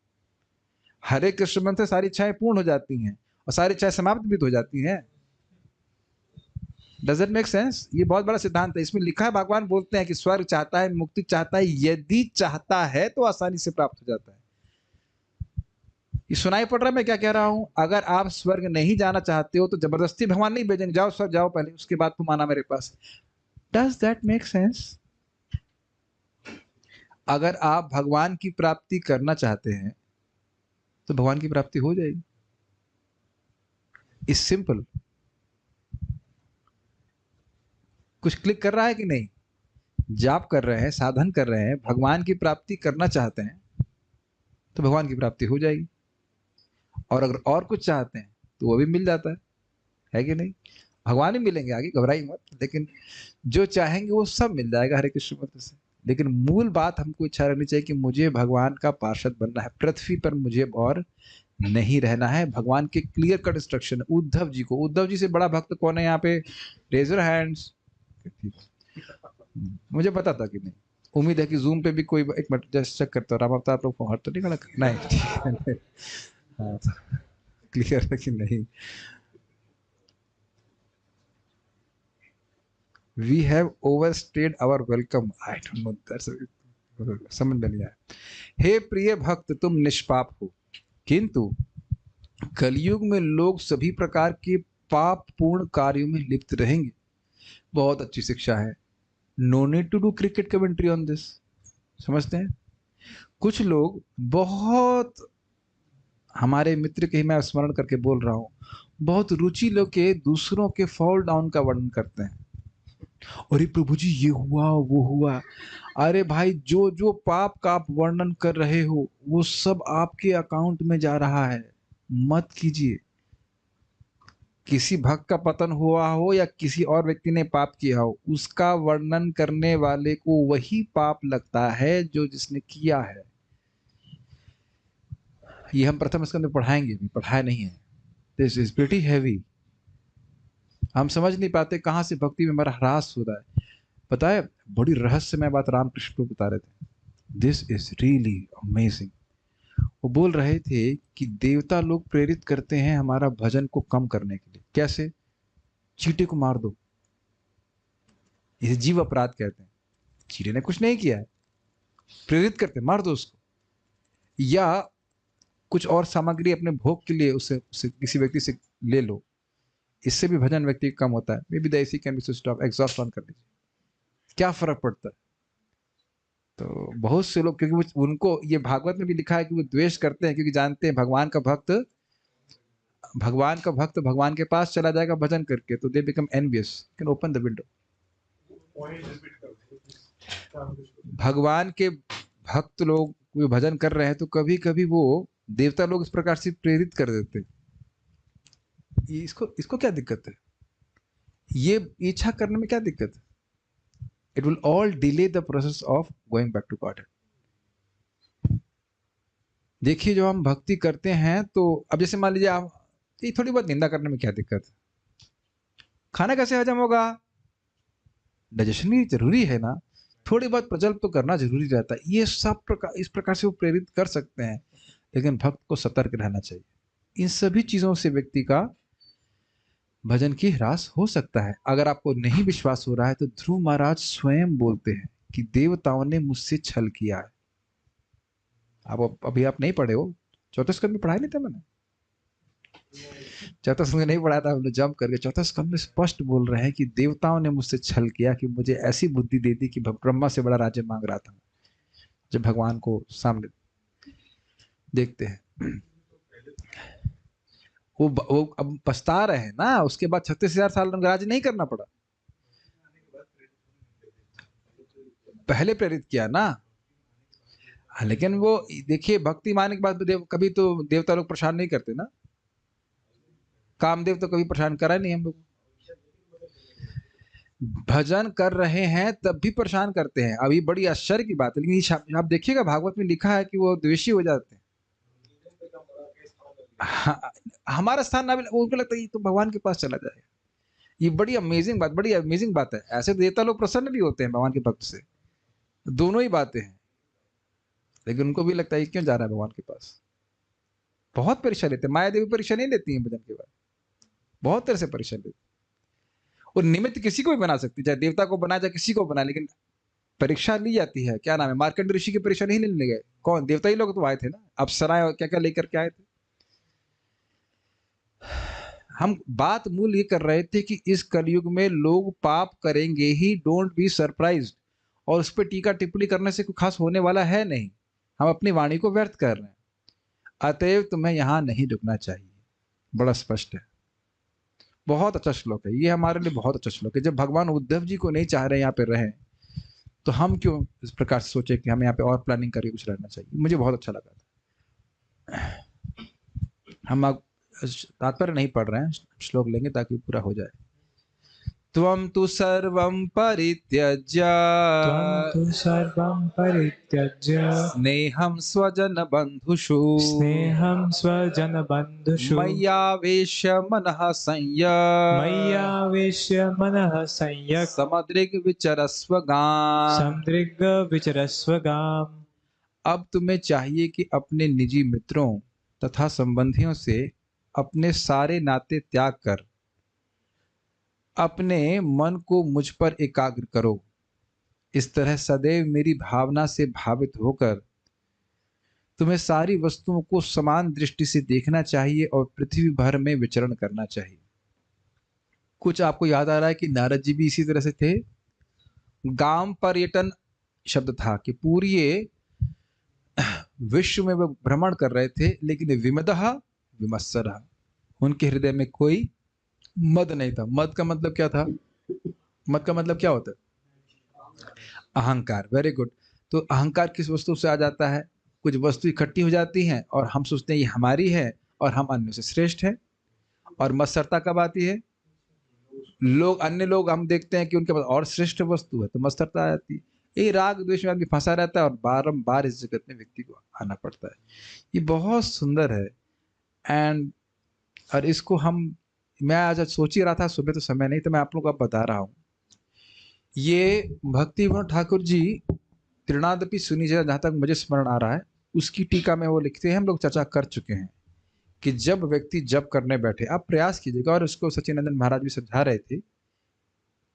हरे कृष्ण मंत्र से सारी इच्छाएं पूर्ण हो जाती हैं और सारी इच्छाएं समाप्त भी तो हो जाती हैं। Does it make sense? ये बहुत बड़ा सिद्धांत है। इसमें लिखा है, भगवान बोलते हैं कि स्वर्ग चाहता है, मुक्ति चाहता है, यदि चाहता है तो आसानी से प्राप्त हो जाता है। ये सुनाई पड़ रहा है मैं क्या कह रहा हूं? अगर आप स्वर्ग नहीं जाना चाहते हो तो जबरदस्ती भगवान नहीं भेजेंगे, जाओ स्वर्ग जाओ पहले, उसके बाद तुम आना मेरे पास। Does that make sense? अगर आप भगवान की प्राप्ति करना चाहते हैं तो भगवान की प्राप्ति हो जाएगी। इस सिंपल। कुछ क्लिक कर रहा है कि नहीं? जाप कर रहे हैं, साधन कर रहे हैं, भगवान की प्राप्ति करना चाहते हैं तो भगवान की प्राप्ति हो जाएगी। और अगर और कुछ चाहते हैं तो वो भी मिल जाता है कि नहीं? भगवान ही मिलेंगे आगे, घबराइए मत। लेकिन जो चाहेंगे वो सब मिल जाएगा हरे कृष्ण मंत्र से। लेकिन मूल बात हमको इच्छा रखनी चाहिए कि मुझे भगवान का पार्षद बनना है, पृथ्वी पर मुझे और नहीं रहना है। भगवान के clear cut instruction Uddhav ji को। उद्धव जी से बड़ा भक्त कौन है यहाँ पे? Raise your hands. मुझे पता था कि नहीं। उम्मीद है कि जूम पे भी कोई, एक मिनट जस्ट चेक करता हूँ, राम अवतार लोग को हर तो नहीं खड़ा नहीं। हाँ, क्लियर है कि नहीं? We have overstayed our welcome. I don't know that's, समझ में नहीं आया। हे प्रिय भक्त, तुम निष्पाप हो, किंतु कलयुग में लोग सभी प्रकार के पाप पूर्ण कार्यों में लिप्त रहेंगे। बहुत अच्छी शिक्षा है। No need to do cricket commentary on this. समझते हैं? कुछ लोग बहुत, हमारे मित्र के ही मैं स्मरण करके बोल रहा हूं, बहुत रुचि लेके दूसरों के फॉल डाउन का वर्णन करते हैं। अरे प्रभु जी ये हुआ वो हुआ। अरे भाई, जो जो पाप का आप वर्णन कर रहे हो वो सब आपके अकाउंट में जा रहा है, मत कीजिए। किसी भक्त का पतन हुआ हो या किसी और व्यक्ति ने पाप किया हो, उसका वर्णन करने वाले को वही पाप लगता है जो जिसने किया है। ये हम प्रथम स्कंद में पढ़ाएंगे भी, पढ़ाया नहीं है। This is pretty heavy. हम समझ नहीं पाते कहाँ से भक्ति में हमारा ह्रास हो रहा है। पता है, बड़ी रहस्यमय बात रामकृष्ण प्रभु बता रहे थे। This is really amazing. वो बोल रहे थे कि देवता लोग प्रेरित करते हैं हमारा भजन को कम करने के लिए। कैसे? चींटी को मार दो, इसे जीव अपराध कहते हैं। चींटी ने कुछ नहीं किया है, प्रेरित करते, मार दो उसको। या कुछ और सामग्री अपने भोग के लिए उसे किसी व्यक्ति से ले लो, इससे भी भजन व्यक्ति कम होता है। May be the AC can be switched off, exhaust on कर दीजिए, क्या फर्क पड़ता है? तो बहुत से लोग, क्योंकि उनको ये भागवत में भी लिखा है कि वो द्वेष करते हैं, क्योंकि जानते हैं भगवान का भक्त भगवान के पास चला जाएगा भजन करके, तो they become envious, can open the window. भगवान के भक्त लोग कोई भजन कर रहे हैं तो कभी कभी वो देवता लोग इस प्रकार से प्रेरित कर देते हैं। इसको इसको क्या दिक्कत है? ये इच्छा करने में क्या दिक्कत है? It will all delay the process of going back to God. देखिए, जो हम भक्ति करते हैं तो अब जैसे मान लीजिए आप, ये थोड़ी बहुत निंदा करने में क्या दिक्कत है? खाना कैसे हजम होगा? डाइजेशन भी जरूरी है ना, थोड़ी बहुत प्रजल्प तो करना जरूरी रहता है। ये सब प्रकार, इस प्रकार से वो प्रेरित कर सकते हैं, लेकिन भक्त को सतर्क रहना चाहिए। इन सभी चीजों से व्यक्ति का भजन की ह्रास हो सकता है। अगर आपको नहीं विश्वास हो रहा है तो ध्रुव महाराज स्वयं बोलते हैं कि देवताओं ने मुझसे छल किया है। अभी आप नहीं पढ़े हो, चौथे स्कंद में पढ़ाया नहीं था मैंने? चौथा स्कंद नहीं पढ़ाया था, हमने जंप करके चौथा स्कंद में स्पष्ट बोल रहे हैं कि देवताओं ने मुझसे छल किया कि मुझे ऐसी बुद्धि दे दी कि ब्रह्मा से बड़ा राज्य मांग रहा था। जब भगवान को सामने देखते हैं, वो अब पछता रहे हैं ना, उसके बाद 36,000 साल राज्य नहीं करना पड़ा, पहले प्रेरित किया ना। हाँ, लेकिन वो देखिए, भक्ति माने के बाद कभी तो देवता लोग परेशान नहीं करते ना। कामदेव तो कभी परेशान करा नहीं हम लोग। भजन कर रहे हैं तब भी परेशान करते हैं, अभी बड़ी आश्चर्य की बात है। लेकिन आप देखिएगा भागवत में लिखा है कि वो द्वेषी हो जाते हैं। हाँ, हमारा स्थान ना, उनको लगता है ये तो भगवान के पास चला जाएगा। ये बड़ी अमेजिंग बात है। ऐसे तो देवता लोग प्रसन्न भी होते हैं भगवान के भक्त से, दोनों ही बातें हैं। लेकिन उनको भी लगता है क्यों जा रहा है भगवान के पास। बहुत परीक्षा लेते हैं, माया देवी परीक्षा नहीं लेती है भजन के बाद, बहुत तरह से परीक्षा लेती है। और निमित्त किसी को भी बना सकती है, चाहे देवता को बना चाहे किसी को बना, लेकिन परीक्षा ली जाती है। क्या नाम है, मार्कंड ऋषि की परीक्षा नहीं लेने गए? कौन? देवता ही लोग तो आए थे ना, अप्सराएं क्या क्या लेकर के आए थे। हम बात मूल ये कर रहे थे कि इस कलयुग में लोग पाप करेंगे ही, डोंट बी सरप्राइज्ड। और उस पर टीका टिप्पणी करने से कुछ खास होने वाला है नहीं, हम अपनी वाणी को व्यर्थ कर रहे हैं। अतएव तुम्हें यहां नहीं रुकना चाहिए। बड़ा स्पष्ट है, बहुत अच्छा श्लोक है ये, हमारे लिए बहुत अच्छा श्लोक है। जब भगवान उद्धव जी को नहीं चाह रहे यहाँ पे रहे, तो हम क्यों इस प्रकार से सोचे कि हमें यहाँ पे और प्लानिंग करके कुछ रहना चाहिए। मुझे बहुत अच्छा लगा था। हम अब तात्पर्य नहीं पढ़ रहे हैं, श्लोक लेंगे ताकि पूरा हो जाए। त्वं तु सर्वं परित्यज्य त्वं तु सर्वं परित्यज्य स्नेहं स्वजनबन्धुषु स्नेहं स्वजनबन्धुषु मय्यावेश्य मनः संयत् मय्यावेश्य मनः संयत् समदृग्विचरस्व गाम्। समदृग् विचरस्व गाम्। अब तुम्हें चाहिए कि अपने निजी मित्रों तथा संबंधियों से अपने सारे नाते त्याग कर अपने मन को मुझ पर एकाग्र करो। इस तरह सदैव मेरी भावना से भावित होकर तुम्हें सारी वस्तुओं को समान दृष्टि से देखना चाहिए और पृथ्वी भर में विचरण करना चाहिए। कुछ आपको याद आ रहा है कि नारद जी भी इसी तरह से थे। गाम पर्यटन शब्द था कि पूरी विश्व में वो भ्रमण कर रहे थे, लेकिन विमदः विमत्सरः, उनके हृदय में कोई मद नहीं था। मद का मतलब क्या था? मद का मतलब क्या होता है? अहंकार। Very good. तो अहंकार किस वस्तु से आ जाता है? कुछ वस्तु इकट्ठी हो जाती हैं और हम सोचते हैं ये हमारी है और हम अन्य से श्रेष्ठ हैं। और मत्सरता कब आती है? अन्य लोग हम देखते हैं कि उनके पास और श्रेष्ठ वस्तु है तो मत्सरता आती है। ये राग द्वेष में आदमी फंसा रहता है और बारंबार इस जगत में व्यक्ति को आना पड़ता है। ये बहुत सुंदर है। एंड और इसको हम मैं आज सोच ही रहा था, सुबह तो समय नहीं, तो मैं आप लोगों को अब बता रहा हूँ। ये भक्ति विनोद ठाकुर जी त्रिनादपि सुनी जय, जहाँ तक मुझे स्मरण आ रहा है, उसकी टीका में वो लिखते हैं, हम लोग चर्चा कर चुके हैं कि जब व्यक्ति जप करने बैठे, आप प्रयास कीजिएगा, और उसको सच्चिदानंद महाराज भी समझा रहे थे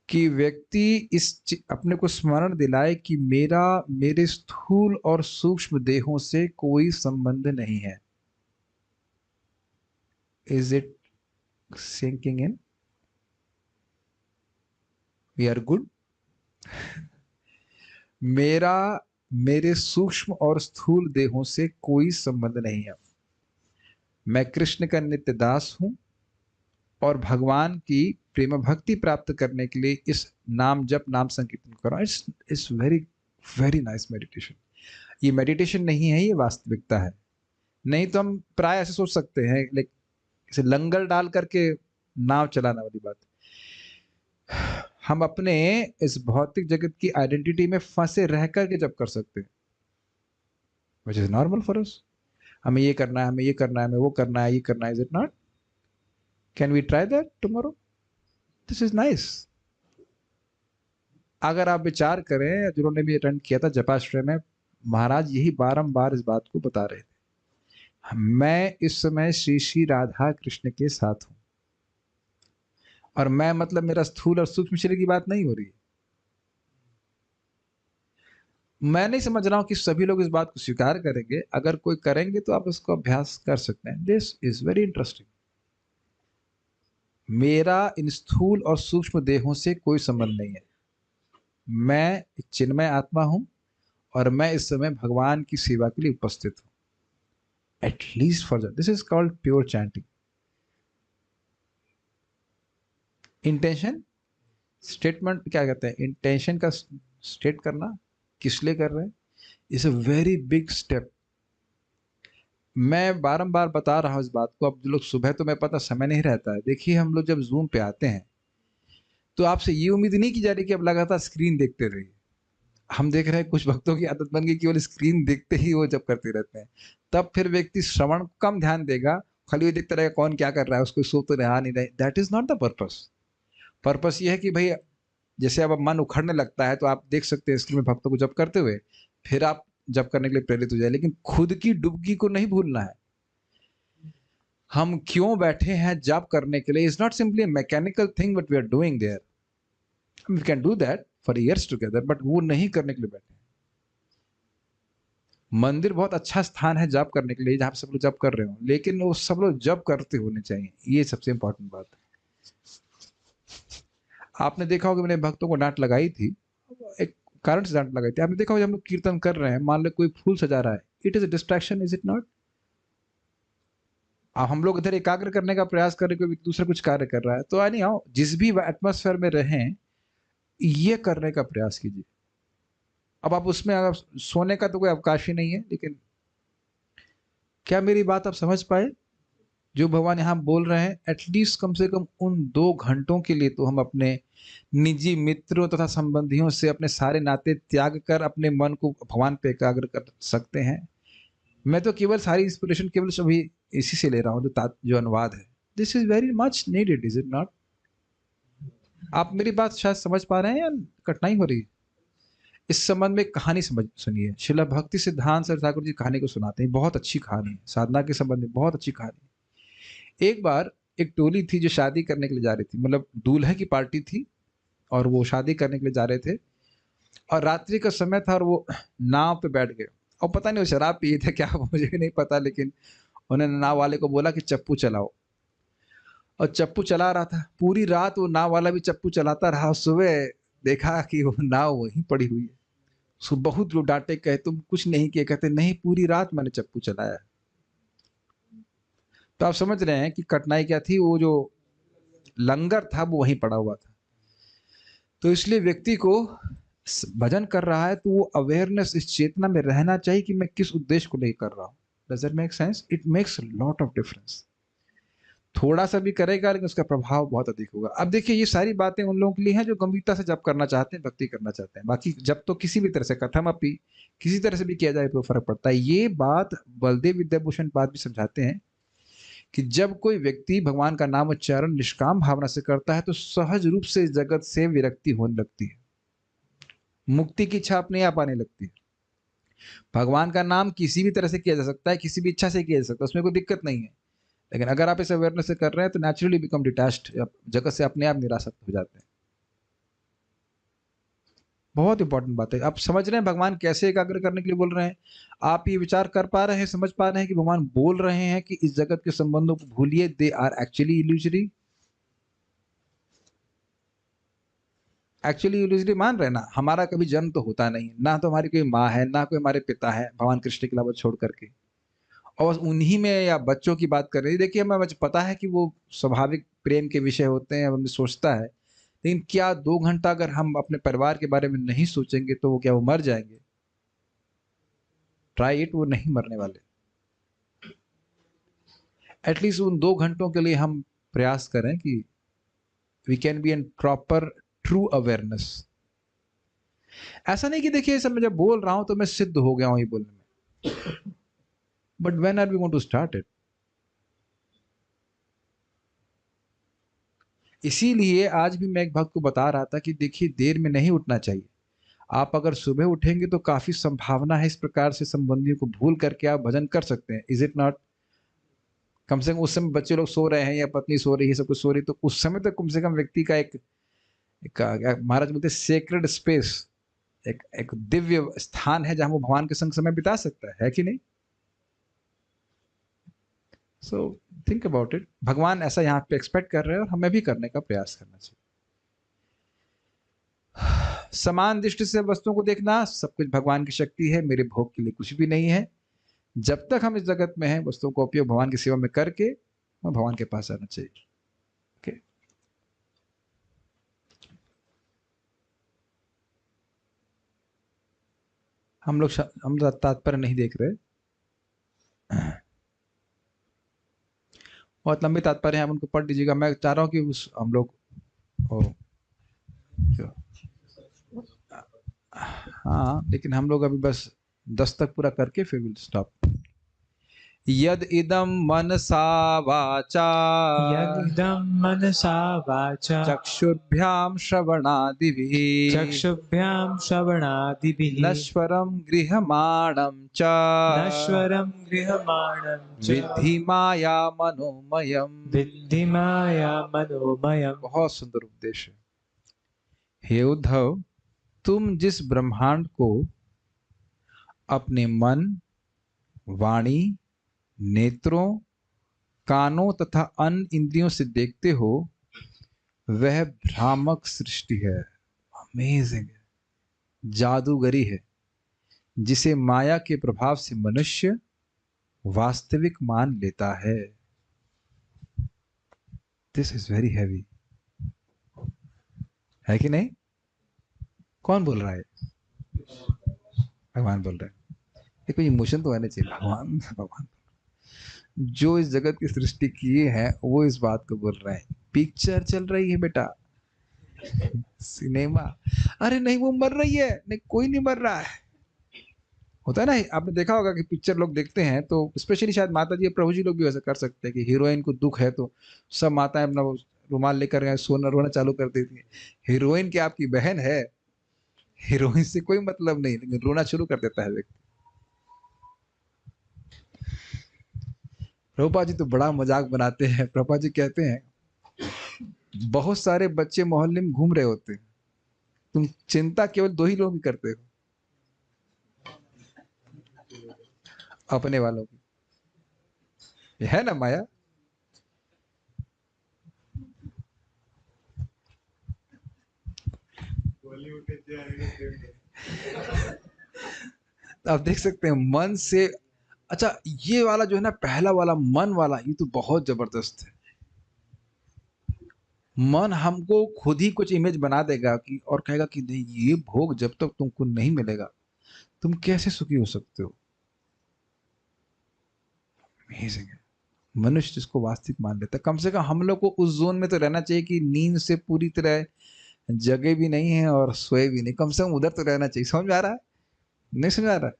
कि व्यक्ति अपने को स्मरण दिलाए कि मेरा मेरे स्थूल और सूक्ष्म देहों से कोई संबंध नहीं है। Is it sinking in? We are good. मेरा मेरे सूक्ष्म और स्थूल देहों से कोई संबंध नहीं है। मैं कृष्ण का नित्य दास हूं, और भगवान की प्रेम भक्ति प्राप्त करने के लिए इस नाम जप नाम संकीर्तन कर रहा हूं। It's very very nice meditation. ये मेडिटेशन नहीं है, ये वास्तविकता है। नहीं तो हम प्राय ऐसे सोच सकते हैं, लाइक इसे लंगर डाल करके नाव चलाना वाली बात। हम अपने इस भौतिक जगत की आइडेंटिटी में फंसे रह करके जब कर सकते हैं, which is normal for us. हमें ये करना है, हमें ये करना है, हमें वो करना है, ये करना है। Is it not? Can we try that tomorrow? This is nice. अगर आप विचार करें, जिन्होंने भी अटेंड किया था जपाश्रय में, महाराज यही बारंबार इस बात को बता रहे थे, मैं इस समय श्री श्री राधा कृष्ण के साथ हूं। और मैं मतलब मेरा स्थूल और सूक्ष्म शरीर की बात नहीं हो रही। मैं नहीं समझ रहा हूं कि सभी लोग इस बात को स्वीकार करेंगे। अगर कोई करेंगे तो आप उसको अभ्यास कर सकते हैं। This is very interesting. मेरा इन स्थूल और सूक्ष्म देहों से कोई संबंध नहीं है। मैं एक चिन्मय आत्मा हूं, और मैं इस समय भगवान की सेवा के लिए उपस्थित हूं। At least for that, this is called pure chanting. Intention statement क्या कहते हैं, इंटेंशन का स्टेट करना, किस लिए कर रहे हैं, is a very big step. मैं बारंबार बता रहा हूं इस बात को। अब जो लोग सुबह, तो मैं पता समय नहीं रहता है। देखिए, हम लोग जब जूम पे आते हैं तो आपसे ये उम्मीद नहीं की जा रही कि आप लगातार स्क्रीन देखते रहिए। हम देख रहे हैं कुछ भक्तों की आदत बन गई केवल स्क्रीन देखते ही वो जब करते रहते हैं। तब फिर व्यक्ति श्रवण कम ध्यान देगा, खाली ये देखता रहेगा कौन क्या कर रहा है, उसको सो तो रहा नहीं रहे। That is not the purpose. Purpose ये है कि भाई, जैसे अब मन उखड़ने लगता है तो आप देख सकते हैं स्क्रीन में भक्तों को जप करते हुए, फिर आप जप करने के लिए प्रेरित हो जाए। लेकिन खुद की डुबकी को नहीं भूलना है। हम क्यों बैठे हैं जप करने के लिए, is not simply mechanical thing but we are doing there. We can do that for years together, बट वो नहीं करने के लिए बैठे हैं। मंदिर बहुत अच्छा स्थान है जप करने के लिए, जहां सब लोग जप कर रहे हो, लेकिन वो सब लोग जप करते होने चाहिए। ये सबसे इंपॉर्टेंट बात है। आपने देखा होगा, मैंने भक्तों को डांट लगाई थी, एक कारण से डांट लगाई थी। आपने देखा होगा, हम लोग कीर्तन कर रहे हैं, मान लो कोई फूल सजा रहा है, it is a distraction, is it not? अब हम लोग इधर एकाग्र करने का प्रयास कर रहे हैं, कोई दूसरा कुछ कार्य कर रहा है, तो नहीं आओ, जिस भी एटमोस्फेयर में रहें, ये करने का प्रयास कीजिए। अब आप उसमें, अगर सोने का तो कोई अवकाश ही नहीं है, लेकिन क्या मेरी बात आप समझ पाए? जो भगवान यहाँ बोल रहे हैं, एटलीस्ट कम से कम उन 2 घंटों के लिए तो हम अपने निजी मित्रों तथा संबंधियों से अपने सारे नाते त्याग कर अपने मन को भगवान पे एकाग्र कर सकते हैं। मैं तो केवल सारी इंस्पिरेशन केवल सभी इसी से ले रहा हूँ, जो अनुवाद है। This is very much needed, is it not? आप मेरी बात शायद समझ पा रहे हैं या कठिनाई हो रही है? इस संबंध में एक कहानी समझ सुनिए। शिला भक्ति सिद्धांत सर ठाकुर जी कहानी को सुनाते हैं। बहुत अच्छी कहानी है, साधना के संबंध में बहुत अच्छी कहानी। एक बार एक टोली थी जो शादी करने के लिए जा रही थी, मतलब दूल्हे की पार्टी थी, और वो शादी करने के लिए जा रहे थे, और रात्रि का समय था, और वो नाव पे बैठ गए। और पता नहीं वो शराब पिए थे क्या, मुझे भी नहीं पता, लेकिन उन्होंने नाव वाले को बोला कि चप्पू चलाओ, और चप्पू चला रहा था। पूरी रात वो नाव वाला भी चप्पू चलाता रहा। सुबह देखा कि वो नाव वहीं पड़ी हुई है। उसको बहुत लोग डांटे, कहे तुम कुछ नहीं किए, कहते नहीं, पूरी रात मैंने चप्पू चलाया। तो आप समझ रहे हैं कि कठिनाई क्या थी। वो जो लंगर था वो वहीं पड़ा हुआ था। तो इसलिए व्यक्ति को भजन कर रहा है तो वो अवेयरनेस, इस चेतना में रहना चाहिए कि मैं किस उद्देश्य को नहीं कर रहा हूँ। Does it make sense? It makes lot of difference. थोड़ा सा भी करेगा, लेकिन उसका प्रभाव बहुत अधिक होगा। अब देखिए, ये सारी बातें उन लोगों के लिए हैं जो गंभीरता से जप करना चाहते हैं, भक्ति करना चाहते हैं। बाकी जब तो किसी भी तरह से, कथम अपी किसी तरह से भी किया जाए तो फर्क पड़ता है। ये बात बलदेव विद्याभूषण बात भी समझाते हैं कि जब कोई व्यक्ति भगवान का नाम उच्चारण निष्काम भावना से करता है तो सहज रूप से इस जगत से विरक्ति होने लगती है, मुक्ति की इच्छा अपने आप आने लगती है। भगवान का नाम किसी भी तरह से किया जा सकता है, किसी भी इच्छा से किया जा सकता है, उसमें कोई दिक्कत नहीं है। लेकिन अगर आप इस अवेयरनेस से कर रहे हैं तो नेचुरली बिकम डिटैच्ड, जगत से अपने आप निरासक्त हो जाते हैं। बहुत इंपॉर्टेंट बात है। आप समझ रहे हैं भगवान कैसे एकाग्र करने के लिए बोल रहे हैं? आप ये विचार कर पा रहे हैं, समझ पा रहे हैं कि भगवान बोल रहे हैं कि इस जगत के संबंधों को भूलिए, they are actually illusory. Actually illusory मान रहे हैं ना, हमारा कभी जन्म तो होता नहीं, ना तो हमारी कोई माँ है, ना कोई हमारे पिता है भगवान कृष्ण के अलावा छोड़ करके, और उन्हीं में या बच्चों की बात कर रही है। देखिए हमें पता है कि वो स्वाभाविक प्रेम के विषय होते हैं, हमें सोचता है, लेकिन क्या 2 घंटा अगर हम अपने परिवार के बारे में नहीं सोचेंगे तो वो क्या वो मर जाएंगे? ट्राई इट, वो नहीं मरने वाले। एटलीस्ट उन 2 घंटों के लिए हम प्रयास करें कि we can be an proper true awareness. ऐसा नहीं कि देखिए सब मैं जब बोल रहा हूं तो मैं सिद्ध हो गया हूं ये बोलने में, but when are we going to start it? इसीलिए आज भी मैं एक भक्त को बता रहा था कि देखिए देर में नहीं उठना चाहिए। आप अगर सुबह उठेंगे तो काफी संभावना है इस प्रकार से संबंधियों को भूल करके आप भजन कर सकते हैं। Is it not? कम से कम उस समय बच्चे लोग सो रहे हैं या पत्नी सो रही है, सब कुछ सो रही, तो उस समय तक कम से कम व्यक्ति का महाराज बोलते सेक्रेड स्पेस, एक दिव्य स्थान है जहां वो भगवान के संग समय बिता सकता है कि नहीं? So think about it. भगवान ऐसा यहाँ पे एक्सपेक्ट कर रहे हैं और हमें भी करने का प्रयास करना चाहिए। समान दृष्टि से वस्तुओं को देखना, सब कुछ भगवान की शक्ति है, मेरे भोग के लिए कुछ भी नहीं है। जब तक हम इस जगत में हैं, वस्तुओं का उपयोग भगवान की सेवा में करके हमें भगवान के पास आना चाहिए। ओके, हम तात्पर्य नहीं देख रहे, बहुत लंबी तात्पर्य है, हम उनको पढ़ लीजिएगा। मैं चाह रहा हूँ कि उस हम लोग हाँ, लेकिन हम लोग अभी बस 10 तक पूरा करके फिर विल स्टॉप। यद इदम मनसा वाचा यदिदं मनसा वाचा चक्षुर्भ्याम श्रवणादिभिः चक्षुभ्यां श्रवणादिभिः नश्वरं गृह्यमाणं च नश्वरं गृह्यमाणं च विद्धि माया मनोमयम्। विद्धि माया मनोमयम्। बहुत सुंदर उपदेश है। हे उद्धव, तुम जिस ब्रह्मांड को अपने मन, वाणी, नेत्रों, कानों तथा अन्य इंद्रियों से देखते हो, वह भ्रामक सृष्टि है, अमेजिंग है, जादूगरी है, जिसे माया के प्रभाव से मनुष्य वास्तविक मान लेता है। दिस इज वेरी हैवी, है कि नहीं? कौन बोल रहा है? भगवान बोल रहे हैं। देखो इमोशन तो आने चाहिए। भगवान जो इस जगत की सृष्टि किए हैं वो इस बात को बोल रहे हैं। पिक्चर चल रही है बेटा, सिनेमा। अरे नहीं वो मर रही है, नहीं कोई नहीं मर रहा है। होता है ना, आपने देखा होगा कि पिक्चर लोग देखते हैं तो स्पेशली शायद माता जी प्रभु जी लोग भी वैसा कर सकते हैं कि हीरोइन को दुख है तो सब माताएं अपना रुमाल लेकर सोना रोना चालू कर देती है। हीरोइन की आपकी बहन है, हीरोइन से कोई मतलब नहीं, लेकिन रोना शुरू कर देता है व्यक्ति। प्रभुपाद जी तो बड़ा मजाक बनाते हैं। प्रभुपाद जी कहते हैं बहुत सारे बच्चे मोहल्ले में घूम रहे होते हैं, तुम चिंता केवल 2 ही लोग ही करते हो, अपने वालों की। ये है ना माया? आप देख सकते हैं मन से। अच्छा ये वाला जो है ना, पहला वाला मन वाला, ये तो बहुत जबरदस्त है। मन हमको खुद ही कुछ इमेज बना देगा कि और कहेगा कि नहीं ये भोग जब तक तुमको नहीं मिलेगा तुम कैसे सुखी हो सकते हो। अमेजिंग है। मनुष्य जिसको वास्तविक मान लेता है, कम से कम हम लोग को उस जोन में तो रहना चाहिए कि नींद से पूरी तरह जगे भी नहीं है और सोए भी नहीं, कम से कम उधर तो रहना चाहिए। समझ में आ रहा है? नहीं समझ आ रहा है?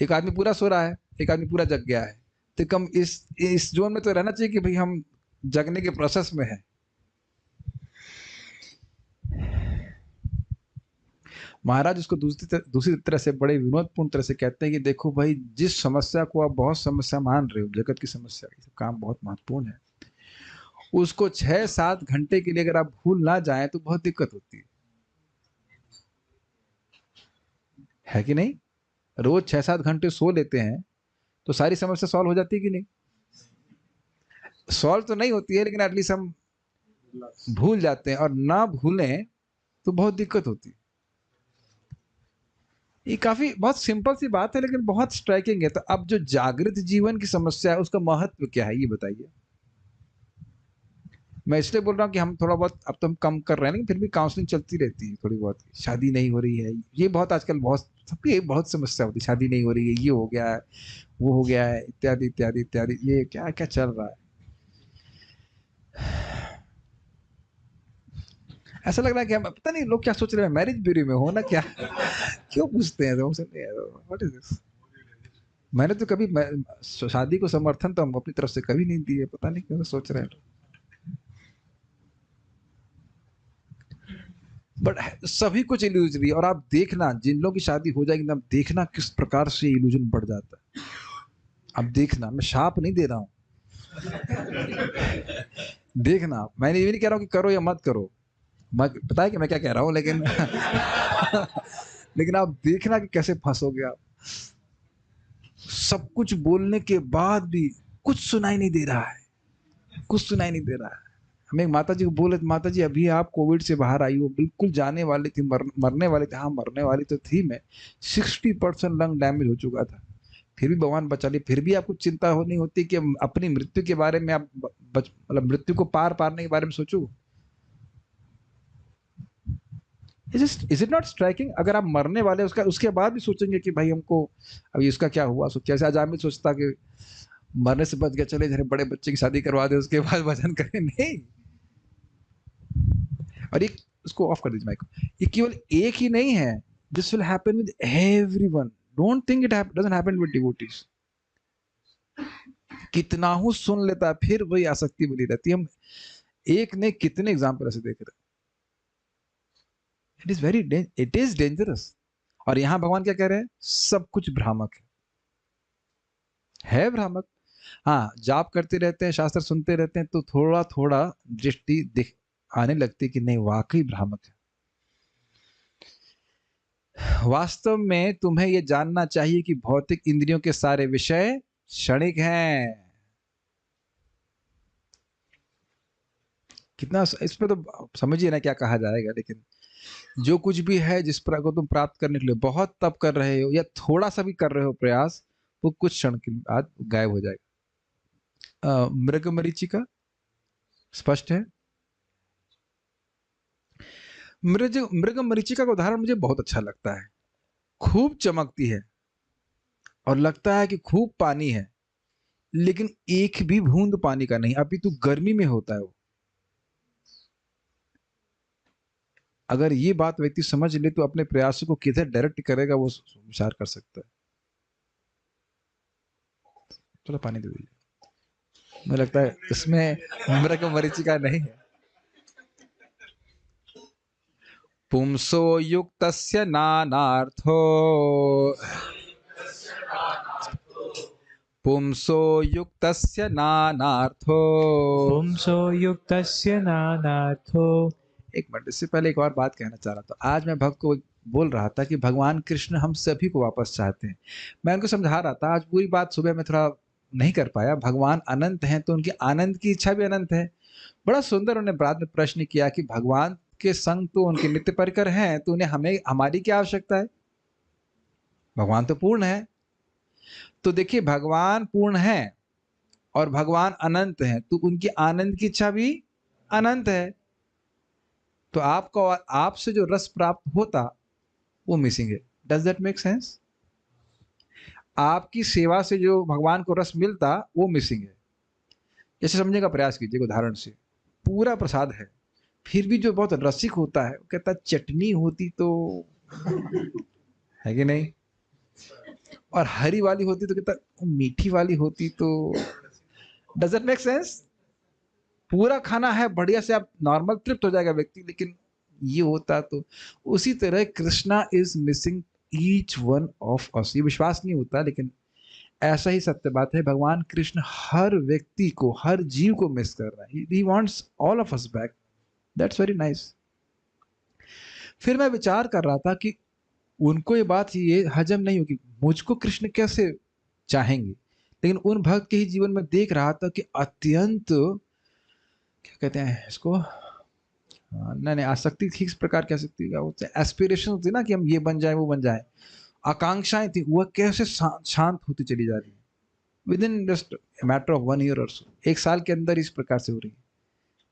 एक आदमी पूरा सो रहा है, एक आदमी पूरा जग गया है, तो कम इस जोन में तो रहना चाहिए कि भाई हम जगने के प्रोसेस में है। महाराज उसको दूसरी तरह से बड़े विनोदपूर्ण तरह से कहते हैं कि देखो भाई, जिस समस्या को आप बहुत समस्या मान रहे हो, जगत की समस्या, ये सब काम बहुत महत्वपूर्ण है, उसको 6-7 घंटे के लिए अगर आप भूल ना जाएं तो बहुत दिक्कत होती है कि नहीं? रोज 6-7 घंटे सो लेते हैं तो सारी समस्या सॉल्व हो जाती है कि नहीं? सॉल्व तो नहीं होती है, लेकिन एटलीस्ट हम भूल जाते हैं, और ना भूलें तो बहुत दिक्कत होती है। ये काफी बहुत सिंपल सी बात है, लेकिन बहुत स्ट्राइकिंग है। तो अब जो जागृत जीवन की समस्या है, उसका महत्व क्या है, ये बताइए। मैं इसलिए बोल रहा हूँ कि हम थोड़ा बहुत, अब तो हम कम कर रहे हैं, लेकिन फिर भी काउंसलिंग चलती रहती है थोड़ी बहुत। शादी नहीं हो रही है, ये बहुत आजकल बहुत सबकी ये बहुत समस्या होती है, शादी नहीं हो रही है, ये हो गया है, वो हो गया है, इत्यादि इत्यादि इत्यादि। ये क्या क्या चल रहा है, ऐसा लग रहा है कि हम, पता नहीं लोग क्या सोच रहे हैं, मैरिज ब्यूरो में हो ना क्या? क्यों पूछते हैं? What is this? मैंने तो कभी शादी को समर्थन तो हम अपनी तरफ से कभी नहीं दिए, पता नहीं क्यों सोच रहे हैं। बट सभी कुछ इल्यूजरी। और आप देखना, जिन लोगों की शादी हो जाएगी ना, आप देखना किस प्रकार से इल्यूजन बढ़ जाता है। अब देखना, मैं शाप नहीं दे रहा हूं, देखना। मैंने ये नहीं कह रहा हूं कि करो या मत करो, मैं पता है कि मैं क्या कह रहा हूं, लेकिन लेकिन आप देखना कि कैसे फंसोगे आप। सब कुछ बोलने के बाद भी कुछ सुनाई नहीं दे रहा है, कुछ सुनाई नहीं दे रहा है। हम एक माता जी को बोले, माता जी अभी आप कोविड से बाहर आई हो, बिल्कुल जाने वाली थी, मरने वाली थी। हाँ, मरने वाली तो थी मैं, 60% लंग डैमेज हो चुका था, फिर भी भगवान बचा लिए। फिर भी आपको चिंता हो नहीं होती कि अपनी मृत्यु के बारे में आप मतलब मृत्यु को पार पारने के बारे में सोचो। Is it not striking? अगर आप मरने वाले उसका उसके बाद भी सोचेंगे कि भाई हमको अभी इसका क्या हुआ, सो कैसे आज आमिर सोचता कि मरने से बच गया, चले जरा बड़े बच्चे की शादी करवा दे, उसके बाद भजन करें, नहीं। और ये, उसको ऑफ कर दीजिए माइक। ये केवल एक ही नहीं है, this will happen with everyone. Don't think it doesn't happen with devotees. कितना हूं सुन लेता है, फिर वही आसक्ति बनी रहती है। हम एक ने कितने एग्जाम्पल ऐसे देख रहे हैं। It is dangerous. और यहां भगवान क्या कह रहे हैं? सब कुछ भ्रामक है भ्रामक। हाँ, जाप करते रहते हैं, शास्त्र सुनते रहते हैं, तो थोड़ा थोड़ा दृष्टि दिख आने लगती कि नहीं, वाकई भ्रामक है। वास्तव में तुम्हें यह जानना चाहिए कि भौतिक इंद्रियों के सारे विषय क्षणिक हैं। कितना इस पे तो समझिए ना क्या कहा जाएगा, लेकिन जो कुछ भी है, जिस पर को तुम प्राप्त करने के लिए बहुत तप कर रहे हो, या थोड़ा सा भी कर रहे हो प्रयास, वो कुछ क्षण के बाद गायब हो जाएगा। मृग मरीचिका स्पष्ट है। मृग मृग मरीचिका का उदाहरण मुझे बहुत अच्छा लगता है। खूब चमकती है और लगता है कि खूब पानी है, लेकिन एक भी बूंद पानी का नहीं, अभी तो गर्मी में होता है वो। अगर ये बात व्यक्ति समझ ले तो अपने प्रयासों को किधर डायरेक्ट करेगा, वो विचार कर सकता है। चलो पानी दे दीजिए। मुझे लगता है इसमें मृग मरीचिका नहीं है। पुंसो युक्तस्य नानार्थो, पुंसो युक्तस्य नानार्थो। पुंसो युक्तस्य नानार्थो। एक मिनट, इससे पहले एक और बात कहना चाह रहा था। आज मैं भक्त को बोल रहा था कि भगवान कृष्ण हम सभी को वापस चाहते हैं। मैं उनको समझा रहा था, आज पूरी बात सुबह में थोड़ा नहीं कर पाया। भगवान अनंत हैं, तो उनकी आनंद की इच्छा भी अनंत है। बड़ा सुंदर उन्होंने बाद में प्रश्न किया कि भगवान के संग तो उनके नित्य परिकर हैं, तो उन्हें हमें हमारी क्या आवश्यकता है? भगवान तो पूर्ण है। तो देखिए, भगवान पूर्ण है और भगवान अनंत है, तो उनकी आनंद की इच्छा भी अनंत है। तो आपको आपसे जो रस प्राप्त होता वो मिसिंग है। Does that make sense? आपकी सेवा से जो भगवान को रस मिलता वो मिसिंग है। जैसे समझने का प्रयास कीजिए, उदाहरण से पूरा प्रसाद है, फिर भी जो बहुत रसिक होता है वो कहता चटनी होती तो, है कि नहीं? और हरी वाली होती तो कहता मीठी वाली होती तो। Does it make sense? पूरा खाना है बढ़िया से, आप नॉर्मल तृप्त हो जाएगा व्यक्ति, लेकिन ये होता तो। उसी तरह Krishna is missing each one of us. ये विश्वास नहीं होता, लेकिन ऐसा ही सत्य बात है। भगवान कृष्ण हर व्यक्ति को, हर जीव को मिस कर रहा है। He wants all of us back. That's very nice. फिर मैं विचार कर रहा था कि उनको ये बात ये हजम नहीं होगी, मुझको कृष्ण कैसे चाहेंगे। लेकिन उन भक्त के ही जीवन में देख रहा था कि अत्यंत, क्या कहते हैं इसको, नहीं नहीं, आसक्ति थी, इस प्रकार की आसक्ति का होता है, एस्पिरेशन होती है ना, कि हम ये बन जाए वो बन जाए। आकांक्षाएं थी, वह कैसे शांत होती चली जा रही है with in just matter of 1 year और सो। 1 साल के अंदर इस प्रकार से हो रही है।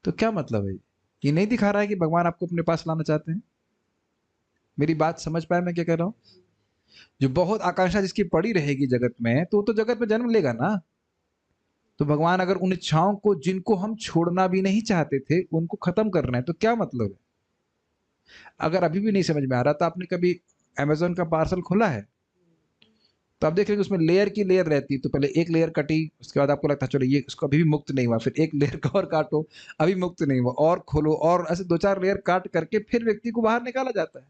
तो क्या मतलब है? ये नहीं दिखा रहा है कि भगवान आपको अपने पास लाना चाहते हैं? मेरी बात समझ पाए मैं क्या कह रहा हूँ? जो बहुत आकांक्षा जिसकी पड़ी रहेगी जगत में, तो वो तो जगत में जन्म लेगा ना। तो भगवान अगर उन इच्छाओं को, जिनको हम छोड़ना भी नहीं चाहते थे, उनको खत्म कर रहे हैं, तो क्या मतलब है? अगर अभी भी नहीं समझ में आ रहा, तो आपने कभी अमेजोन का पार्सल खोला है? तो आप देख रहे उसमें लेयर की लेयर रहती है। तो पहले एक लेयर कटी, उसके बाद आपको लगता है चलो ये इसको अभी भी मुक्त नहीं हुआ, फिर एक लेयर का और काटो, अभी मुक्त नहीं हुआ, और खोलो, और ऐसे 2-4 लेयर काट करके फिर व्यक्ति को बाहर निकाला जाता है।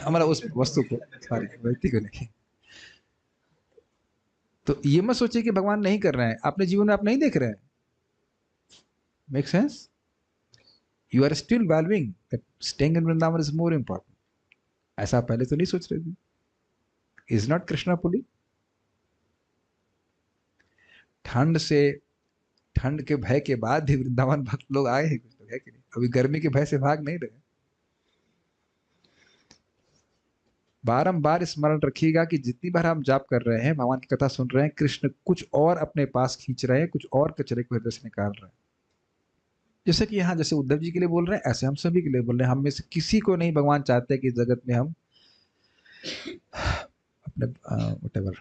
हमारा उस वस्तु को, सॉरी, व्यक्ति को नहीं। तो ये मत सोचिए कि भगवान नहीं कर रहे हैं, अपने जीवन में आप नहीं देख रहे हैं। Make sense? You are still valuing that staying in Vrindavan is more important. ऐसा आप पहले तो नहीं सोच रहे थे? Is not Krishna pulley? ठंड से, ठंड के भय के बाद भी वृंदावन भक्त लोग आए हैं, कुछ लोग है कि नहीं? अभी गर्मी के भय से भाग नहीं रहे। बारंबार स्मरण रखिएगा कि जितनी बार हम जाप कर रहे हैं, भगवान की कथा सुन रहे हैं, कृष्ण कुछ और अपने पास खींच रहे हैं, कुछ और कचरे को हृदय से निकाल रहे हैं। जैसे कि यहाँ जैसे उद्धव जी के लिए बोल रहे हैं, ऐसे हम सभी के लिए बोल रहे हैं। हम में से किसी को नहीं भगवान चाहते कि जगत में हम अपने व्हाटएवर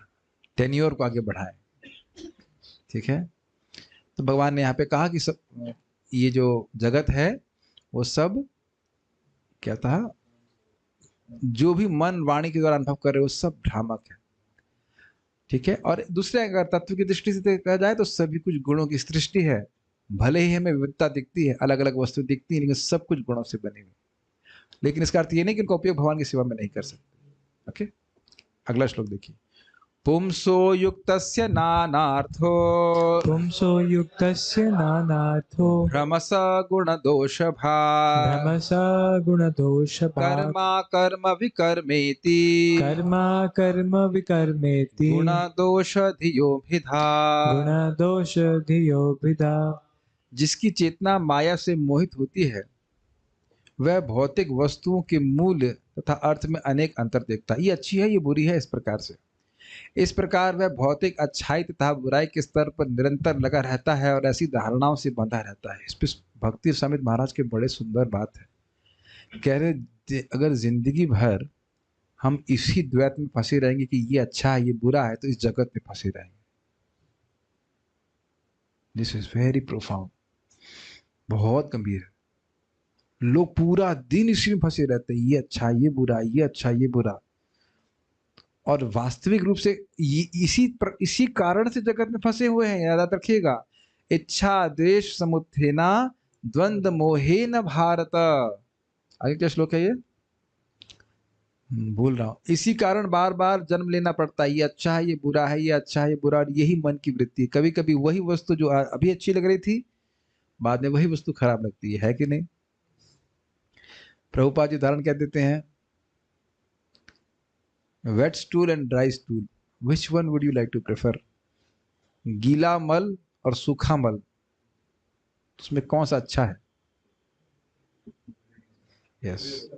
टेन्योर को आगे बढ़ाएं। ठीक है? तो भगवान ने यहाँ पे कहा कि सब ये जो जगत है वो सब क्या था, जो भी मन वाणी के द्वारा अनुभव कर रहे हो, सब भ्रामक है। ठीक है? और दूसरे अगर तत्व की दृष्टि से कहा जाए तो सभी कुछ गुणों की सृष्टि है। भले ही हमें विविधता दिखती है, अलग अलग वस्तु दिखती है, लेकिन सब कुछ गुणों से बनी हुई। लेकिन इसका अर्थ ये नहीं कि इनका उपयोग भगवान की सेवा में नहीं कर सकते। ओके, अगला श्लोक देखिए। पुंसो युक्तस्य नानार्थो पुंसो युक्तस्य नानार्थो भ्रमस गुणदोष भाग भ्रमसा गुणदोषभाक् कर्मा कर्म विकर्मेति कर्मा कर्म विकर्मेति गुणदोष धियोभिधा। गुणदोषधियोभिधा। जिसकी चेतना माया से मोहित होती है, वह भौतिक वस्तुओं के मूल्य तथा अर्थ में अनेक अंतर देखता है। ये अच्छी है, ये बुरी है, इस प्रकार से। इस प्रकार वह भौतिक अच्छाई तथा बुराई के स्तर पर निरंतर लगा रहता है और ऐसी धारणाओं से बंधा रहता है। इस पर भक्ति समित महाराज के बड़े सुंदर बात है। कह रहे अगर जिंदगी भर हम इसी द्वैत में फंसे रहेंगे कि ये अच्छा है ये बुरा है, तो इस जगत में फंसे रहेंगे। दिस इज वेरी प्रोफाउंड, बहुत गंभीर है। लोग पूरा दिन इसी में फंसे रहते हैं, ये अच्छा ये बुरा, ये अच्छा ये बुरा। और वास्तविक रूप से इसी कारण से जगत में फंसे हुए हैं। याद रखिएगा, इच्छा द्वेष समुत्थेना द्वंद्व मोहे न भारत। आगे क्या श्लोक है ये? भूल रहा हूं। इसी कारण बार बार जन्म लेना पड़ता है। ये अच्छा है ये बुरा है, ये अच्छा है ये बुरा, और यही मन की वृत्ति। कभी कभी वही वस्तु जो अभी अच्छी लग रही थी, बाद में वही वस्तु खराब लगती है कि नहीं? प्रभुपाद जी उदाहरण क्या देते हैं? Wet stool and dry stool, which one would you like to prefer? गीला मल और सूखा मल, उसमें कौन सा अच्छा है? यस।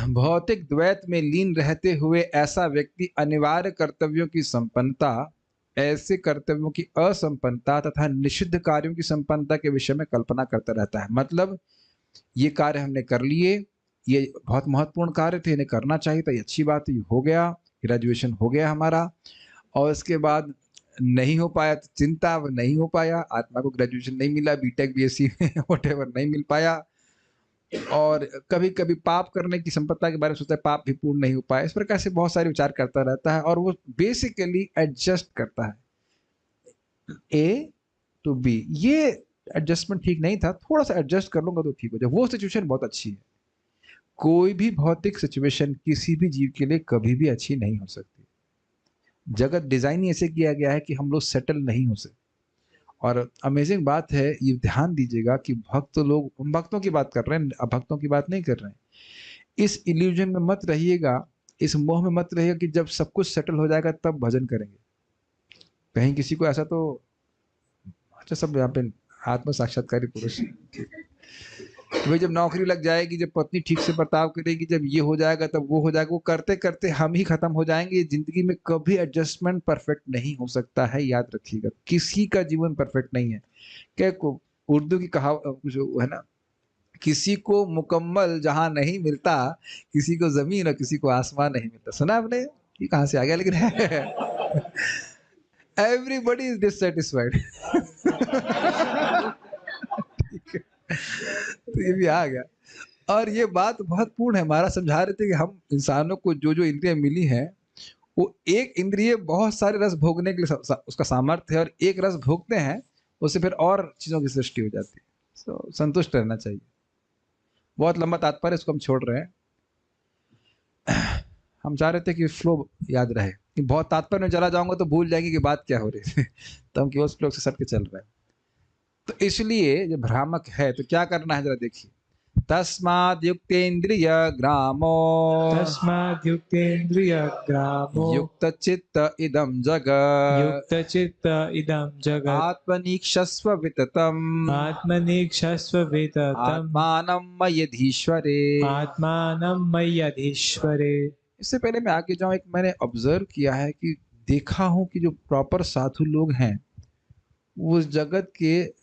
भौतिक द्वैत में लीन रहते हुए ऐसा व्यक्ति अनिवार्य कर्तव्यों की संपन्नता, ऐसे कर्तव्यों की असंपन्नता तथा निषिद्ध कार्यों की संपन्नता के विषय में कल्पना करता रहता है। मतलब ये कार्य हमने कर लिए, ये बहुत महत्वपूर्ण कार्य थे, इन्हें करना चाहिए था, ये अच्छी बात है, ये हो गया, ग्रेजुएशन हो गया हमारा, और इसके बाद नहीं हो पाया तो चिंता, नहीं हो पाया, आत्मा को ग्रेजुएशन नहीं मिला, बीटेक बीएससी व्हाटएवर नहीं मिल पाया, और कभी कभी पाप करने की संपत्ति के बारे में सोचता है, पाप भी पूर्ण नहीं हो पाए। इस प्रकार से बहुत सारे विचार करता रहता है और वो बेसिकली एडजस्ट करता है ए टू बी। ये एडजस्टमेंट ठीक नहीं था, थोड़ा सा एडजस्ट कर लूंगा तो ठीक हो जाए। वो सिचुएशन बहुत अच्छी है। कोई भी भौतिक सिचुएशन किसी भी जीव के लिए कभी भी अच्छी नहीं हो सकती। जगत डिजाइन ही ऐसे किया गया है कि हम लोग सेटल नहीं हो सकते। और अमेजिंग बात है, ये ध्यान दीजिएगा कि भक्त लोग, हम भक्तों की बात कर रहे हैं, अभक्तों की बात नहीं कर रहे हैं। इस इल्यूजन में मत रहिएगा, इस मोह में मत रहिएगा कि जब सब कुछ सेटल हो जाएगा तब भजन करेंगे। कहीं किसी को ऐसा तो, अच्छा सब यहाँ पे आत्म साक्षात्कारी पुरुष, भाई जब नौकरी लग जाएगी, जब पत्नी ठीक से बर्ताव करेगी, जब ये हो जाएगा तब वो हो जाएगा, वो करते करते हम ही खत्म हो जाएंगे। जिंदगी में कभी एडजस्टमेंट परफेक्ट नहीं हो सकता है, याद रखिएगा। किसी का जीवन परफेक्ट नहीं है। क्या को उर्दू की कहावत कुछ है ना, किसी को मुकम्मल जहां नहीं मिलता, किसी को जमीन और किसी को आसमान नहीं मिलता। सुना आपने? ये कहाँ से आ गया लेकिन है। Everybody is dissatisfied. तो ये भी आ गया। और ये बात बहुत पूर्ण है। हमारा समझा रहे थे कि हम इंसानों को जो जो इंद्रियां मिली हैं, वो एक इंद्रिय बहुत सारे रस भोगने के लिए उसका सामर्थ्य है, और एक रस भोगते हैं उससे फिर और चीजों की सृष्टि हो जाती है। तो संतुष्ट रहना चाहिए। बहुत लंबा तात्पर्य, इसको हम छोड़ रहे हैं। हम चाह रहे थे कि फ्लो याद रहे, कि बहुत तात्पर्य में चला जाऊंगा तो भूल जाएंगे कि बात क्या हो रही है। तो हम केवल श्लोक से सट के चल रहे हैं। तो इसलिए जब भ्रामक है तो क्या करना है, जरा देखिए। तस्माद् युक्तेन्द्रिय ग्रामो तस्माद्युक्तेन्द्रियग्रामो युक्तचित्त इदं जगत् युक्तचित्त इदं जगत् आत्मनीक्षस्व विततम् आत्मनिक्षस्व विततम् आत्मानं मय्यधीश्वरे। आत्मानं मय्यधीश्वरे। इससे पहले मैं आगे जाऊं, एक मैंने ऑब्जर्व किया है कि देखा हूं कि जो प्रॉपर साधु लोग हैं वो उस जगत के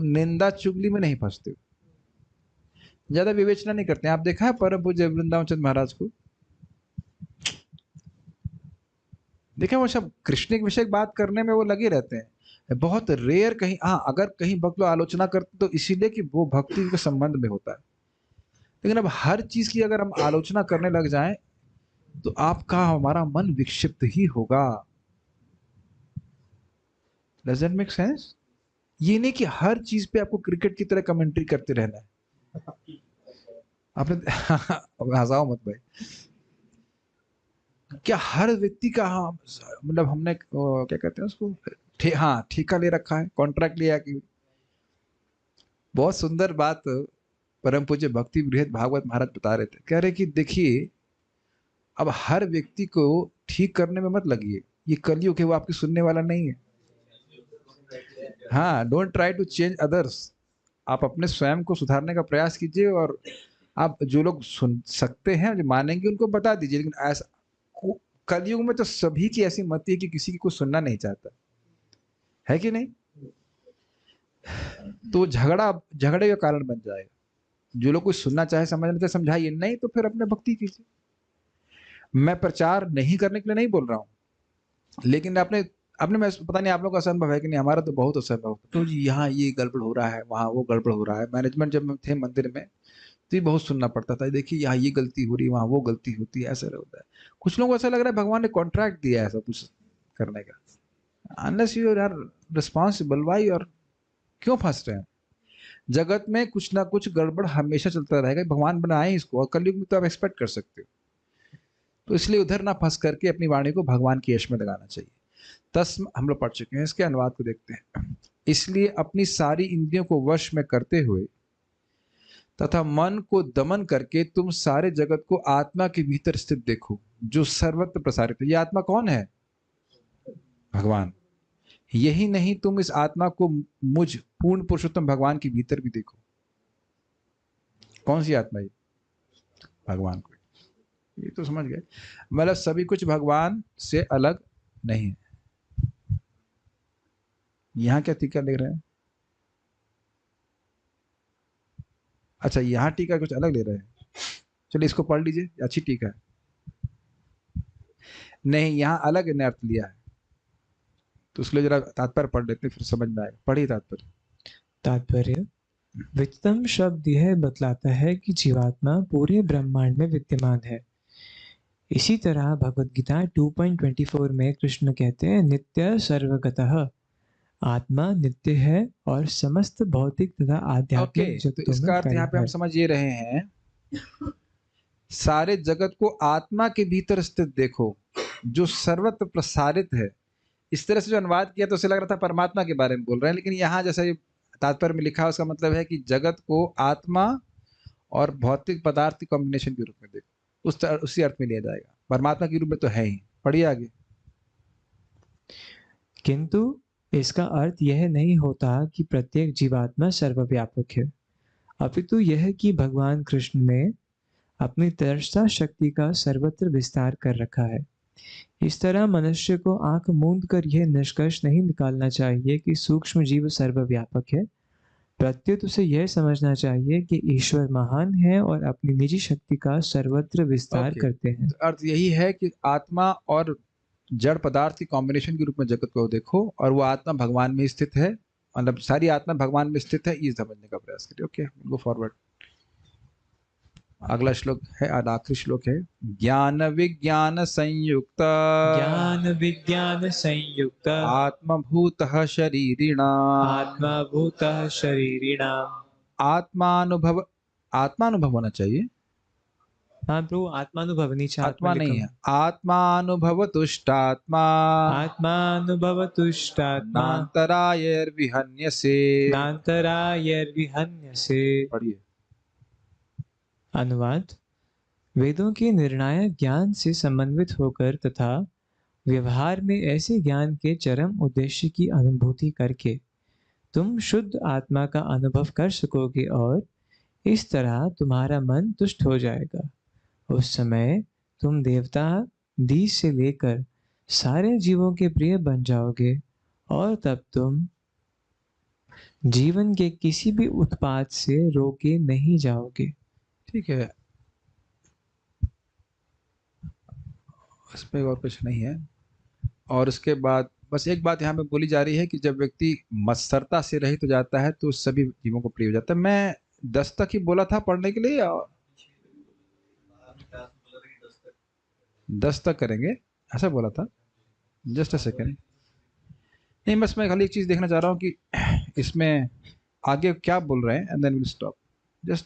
निंदा चुगली में नहीं फंसते, ज्यादा विवेचना नहीं करते हैं। आप देखा है परम पूज्य वृंदावन चंद्र महाराज को, देखें वो सब कृष्ण के विषय बात करने में वो लगे रहते हैं। बहुत रेयर कहीं, हाँ अगर कहीं भक्त लोग आलोचना करते तो इसीलिए कि वो भक्ति के संबंध में होता है। लेकिन अब हर चीज की अगर हम आलोचना करने लग जाएं तो आपका हमारा मन विक्षिप्त ही होगा। Doesn't make sense? ये नहीं कि हर चीज पे आपको क्रिकेट की तरह कमेंट्री करते रहना है। आपने हंसाओ मत भाई। क्या हर व्यक्ति का, हाँ मतलब हमने क्या कहते हैं उसको, हाँ ठेका ले रखा है, कॉन्ट्रैक्ट लिया कि। बहुत सुंदर बात परम पूज्य भक्ति बृहद भागवत महाराज बता रहे थे। कह रहे कि देखिए, अब हर व्यक्ति को ठीक करने में मत लगिए, ये कलयुग है, वो आपकी सुनने वाला नहीं है। हाँ, don't try to change others. आप अपने स्वयं को सुधारने का प्रयास कीजिए, और आप जो लोग सुन सकते हैं, जो मानेंगे, उनको बता दीजिए। लेकिन ऐसा कलयुग में तो सभी की ऐसी मत है कि किसी की कोई सुनना नहीं चाहता है, कि नहीं? तो झगड़े का कारण बन जाएगा। जो लोग कोई सुनना चाहे, समझना चाहे, समझाइए, नहीं तो फिर अपने भक्ति कीजिए। मैं प्रचार नहीं करने के लिए नहीं बोल रहा हूँ, लेकिन आपने आपने मैं पता नहीं आप लोग का असंभव है कि नहीं, हमारा तो बहुत असंभव। तो जी यहाँ ये गड़बड़ हो रहा है, वहाँ वो गड़बड़ हो रहा है। मैनेजमेंट जब थे मंदिर में तो ये बहुत सुनना पड़ता था, देखिए यहाँ ये गलती हो रही है, वहाँ वो गलती होती है, ऐसा होता है। कुछ लोगों को ऐसा लग रहा है भगवान ने कॉन्ट्रैक्ट दिया है ऐसा कुछ करने का। Unless you are responsible, why और क्यों फंस रहे हैं? जगत में कुछ ना कुछ गड़बड़ हमेशा चलता रहेगा, भगवान बनाए इसको, और कलयुग में तो आप एक्सपेक्ट कर सकते हो। तो इसलिए उधर ना फंस करके अपनी वाणी को भगवान की यश में लगाना चाहिए। तस्म हम लोग पढ़ चुके हैं, इसके अनुवाद को देखते हैं। इसलिए अपनी सारी इंद्रियों को वश में करते हुए तथा मन को दमन करके तुम सारे जगत को आत्मा के भीतर स्थित देखो, जो सर्वत्र प्रसारित है। ये आत्मा कौन है? भगवान। यही नहीं, तुम इस आत्मा को मुझ पूर्ण पुरुषोत्तम भगवान के भीतर भी देखो। कौन सी आत्मा? ये भगवान को। ये तो समझ गए, मतलब सभी कुछ भगवान से अलग नहीं है। यहां क्या टीका ले रहे हैं? अच्छा, यहाँ टीका कुछ अलग ले रहे हैं। चलिए इसको पढ़ लीजिए, अच्छी टीका है। नहीं, यहाँ अलग ने अर्थ लिया है, तो उसके लिए जरा तात्पर्य पढ़ लेते हैं, फिर समझ में आएगा। पढ़िए तात्पर्य। तात्पर्य। वित्तम शब्द यह बतलाता है कि जीवात्मा पूरे ब्रह्मांड में विद्यमान है। इसी तरह भगवत गीता 2.24 में कृष्ण कहते हैं, नित्य सर्वगतः, आत्मा नित्य है और समस्त भौतिक तथा ओके, आध्यात्मिक तो जगतों में इसका अर्थ यहाँ पे फैला हम है। समझ ये रहे हैं, सारे जगत को आत्मा के भीतर स्थित देखो, जो सर्वत्र प्रसारित है। इस तरह से जो अनुवाद किया तो उसे लग रहा था परमात्मा के बारे में बोल रहे हैं, लेकिन यहाँ जैसा ये तात्पर्य में लिखा है उसका मतलब है कि जगत को आत्मा और भौतिक पदार्थ की कॉम्बिनेशन के रूप में देखो, उसी अर्थ में लिया जाएगा, परमात्मा के रूप में तो है ही। पढ़िए आगे। किंतु इसका अर्थ यह नहीं होता कि प्रत्येक जीवात्मा सर्वव्यापक है, अपितु यह कि भगवान कृष्ण ने अपनी दर्शा शक्ति का सर्वत्र विस्तार कर रखा है। इस तरह मनुष्य को आंख मूंद कर यह निष्कर्ष नहीं निकालना चाहिए कि सूक्ष्म जीव सर्वव्यापक है, प्रत्युत उसे यह समझना चाहिए कि ईश्वर महान है और अपनी निजी शक्ति का सर्वत्र विस्तार ओके, करते हैं। तो अर्थ यही है कि आत्मा और जड़ पदार्थ की कॉम्बिनेशन के रूप में जगत को देखो, और वो आत्मा भगवान में स्थित है, मतलब सारी आत्मा भगवान में स्थित है, ये समझने का प्रयास करिए। Okay, go forward. अगला श्लोक है, आखिरी श्लोक है, ज्ञान विज्ञान संयुक्त ज्ञान विज्ञान संयुक्त आत्मभूत शरीरिणा आत्मा भूतः शरीरिणाम। आत्मानुभव, आत्मानुभव होना चाहिए, हाँ प्रभु, आत्मानुभव नीचे आत्मा नहीं आत्मलिकम। है, आत्मानुभव तुष्टात्मा आत्मानुभवतुष्टात्मा नान्तरायर्विहन्यसे। नान्तरायर्विहन्यसे। पढ़िए। अनुवाद। वेदों के निर्णायक ज्ञान से समन्वित होकर तथा व्यवहार में ऐसे ज्ञान के चरम उद्देश्य की अनुभूति करके तुम शुद्ध आत्मा का अनुभव कर सकोगे और इस तरह तुम्हारा मन तुष्ट हो जाएगा। उस समय तुम देवता दी से लेकर सारे जीवों के प्रिय बन जाओगे और तब तुम जीवन के किसी भी उत्पाद से रोके नहीं जाओगे। ठीक है, इस पे और कुछ नहीं है। और उसके बाद बस एक बात यहाँ पे बोली जा रही है कि जब व्यक्ति मत्सरता से रहित हो जाता है तो सभी जीवों को प्रिय हो जाता है। मैं 10 तक ही बोला था पढ़ने के लिए, या 10 तक करेंगे ऐसा बोला था? Just a second. नहीं, बस मैं खाली एक चीज़ देखना चाह रहा हूँ कि इसमें आगे क्या बोल रहे हैं, and then will stop. Just,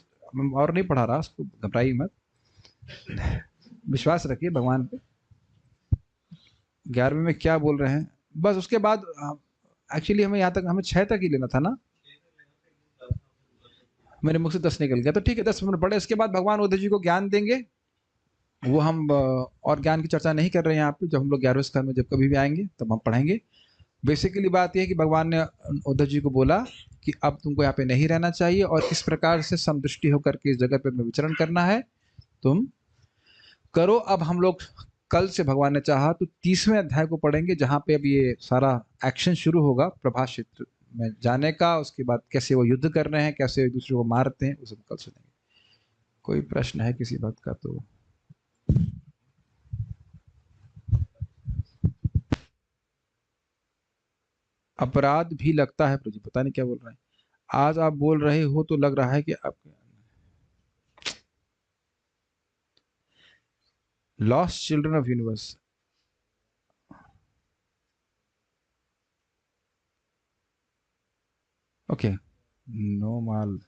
और नहीं पढ़ा रहा उसको, घबराइए मत, विश्वास रखिए भगवान पे। 11वें में क्या बोल रहे हैं, बस उसके बाद एक्चुअली हमें यहाँ तक, हमें 6 तक ही लेना था ना, मेरे मुख से 10 निकल गया, तो ठीक है 10 मिनट पढ़े। उसके बाद भगवान उद्धव जी को ज्ञान देंगे, वो हम और ज्ञान की चर्चा नहीं कर रहे हैं यहाँ पे, जब हम लोग 11वें स्कंद में जब कभी भी आएंगे तब हम पढ़ेंगे। बेसिकली बात यह है कि भगवान ने उद्धव जी को बोला कि अब तुमको यहाँ पे नहीं रहना चाहिए और किस प्रकार से संतुष्टि होकर के इस जगह पे तुम्हें विचरण करना है तुम करो। अब हम लोग कल से भगवान ने चाहा तो 30वें अध्याय को पढ़ेंगे, जहाँ पे अब ये सारा एक्शन शुरू होगा प्रभास क्षेत्र में जाने का। उसके बाद कैसे वो युद्ध कर रहे हैं, कैसे एक दूसरे को मारते हैं, वो सब कल सुनेंगे। कोई प्रश्न है किसी बात का तो? अपराध भी लगता है प्रभु जी, पता नहीं क्या बोल रहे हैं। आज आप बोल रहे हो तो लग रहा है कि आप lost children of universe. Okay, no माल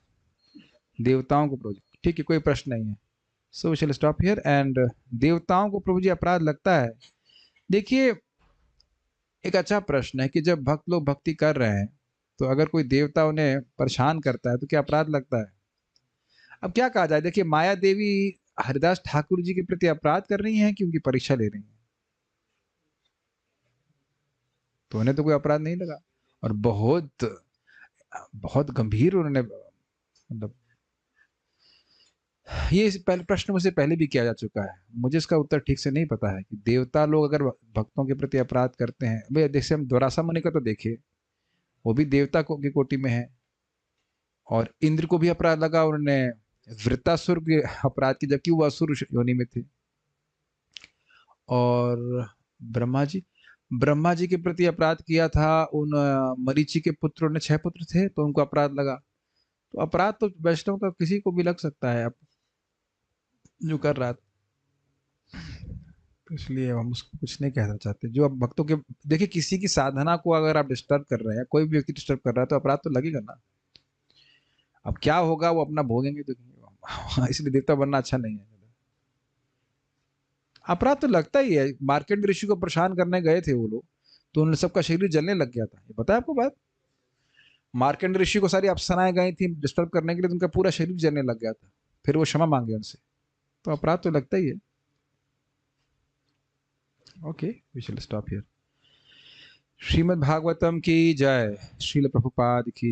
देवताओं को प्रभु जी, ठीक है, कोई प्रश्न नहीं है। So we shall stop here. And देवताओं को प्रभु जी अपराध लगता है? देखिए, एक अच्छा प्रश्न है कि जब भक्त लोग भक्ति कर रहे हैं तो अगर कोई देवता उन्हें परेशान करता है तो क्या अपराध लगता है? अब क्या कहा जाए, देखिए माया देवी हरिदास ठाकुर जी के प्रति अपराध कर रही हैं कि उनकी परीक्षा ले रही हैं? तो उन्हें तो कोई अपराध नहीं लगा, और बहुत बहुत गंभीर उन्होंने, मतलब ये पहले प्रश्न मुझसे पहले भी किया जा चुका है, मुझे इसका उत्तर ठीक से नहीं पता है कि देवता लोग अगर भक्तों के प्रति अपराध करते हैं। भाई जैसे हम द्वारासा मुनि का तो देखिए, वो भी देवता की कोटि में है, और इंद्र को भी अपराध लगा, उन्होंने वृत्तासुर के अपराध की, जबकि वो असुर योनि में थे। और ब्रह्मा जी के प्रति अपराध किया था उन मरीचि के पुत्रों ने, 6 पुत्र थे तो उनको अपराध लगा। तो अपराध तो वैष्णव का किसी को भी लग सकता है, अब जो कर रहा था। तो इसलिए हम उसको कुछ नहीं कहना चाहते। जो अब भक्तों के, देखिए किसी की साधना को अगर आप डिस्टर्ब कर रहे हैं, कोई भी व्यक्ति डिस्टर्ब कर रहा है, तो अपराध तो लगेगा ना। अब क्या होगा वो अपना भोगेंगे, देखेंगे। इसलिए देवता बनना अच्छा नहीं है। अपराध तो लगता ही है। मार्केंड ऋषि को परेशान करने गए थे वो लोग, तो उन सबका शरीर जलने लग गया था, ये पता है आपको बात। मार्केंड ऋषि को सारी अप्सराएं गई थी डिस्टर्ब करने के लिए, तो उनका पूरा शरीर जलने लग गया था। फिर वो क्षमा मांगे उनसे। तो अपराध तो लगता ही है। Okay, we shall stop here. Srimad Bhagavatam की जय। श्रील प्रभुपाद की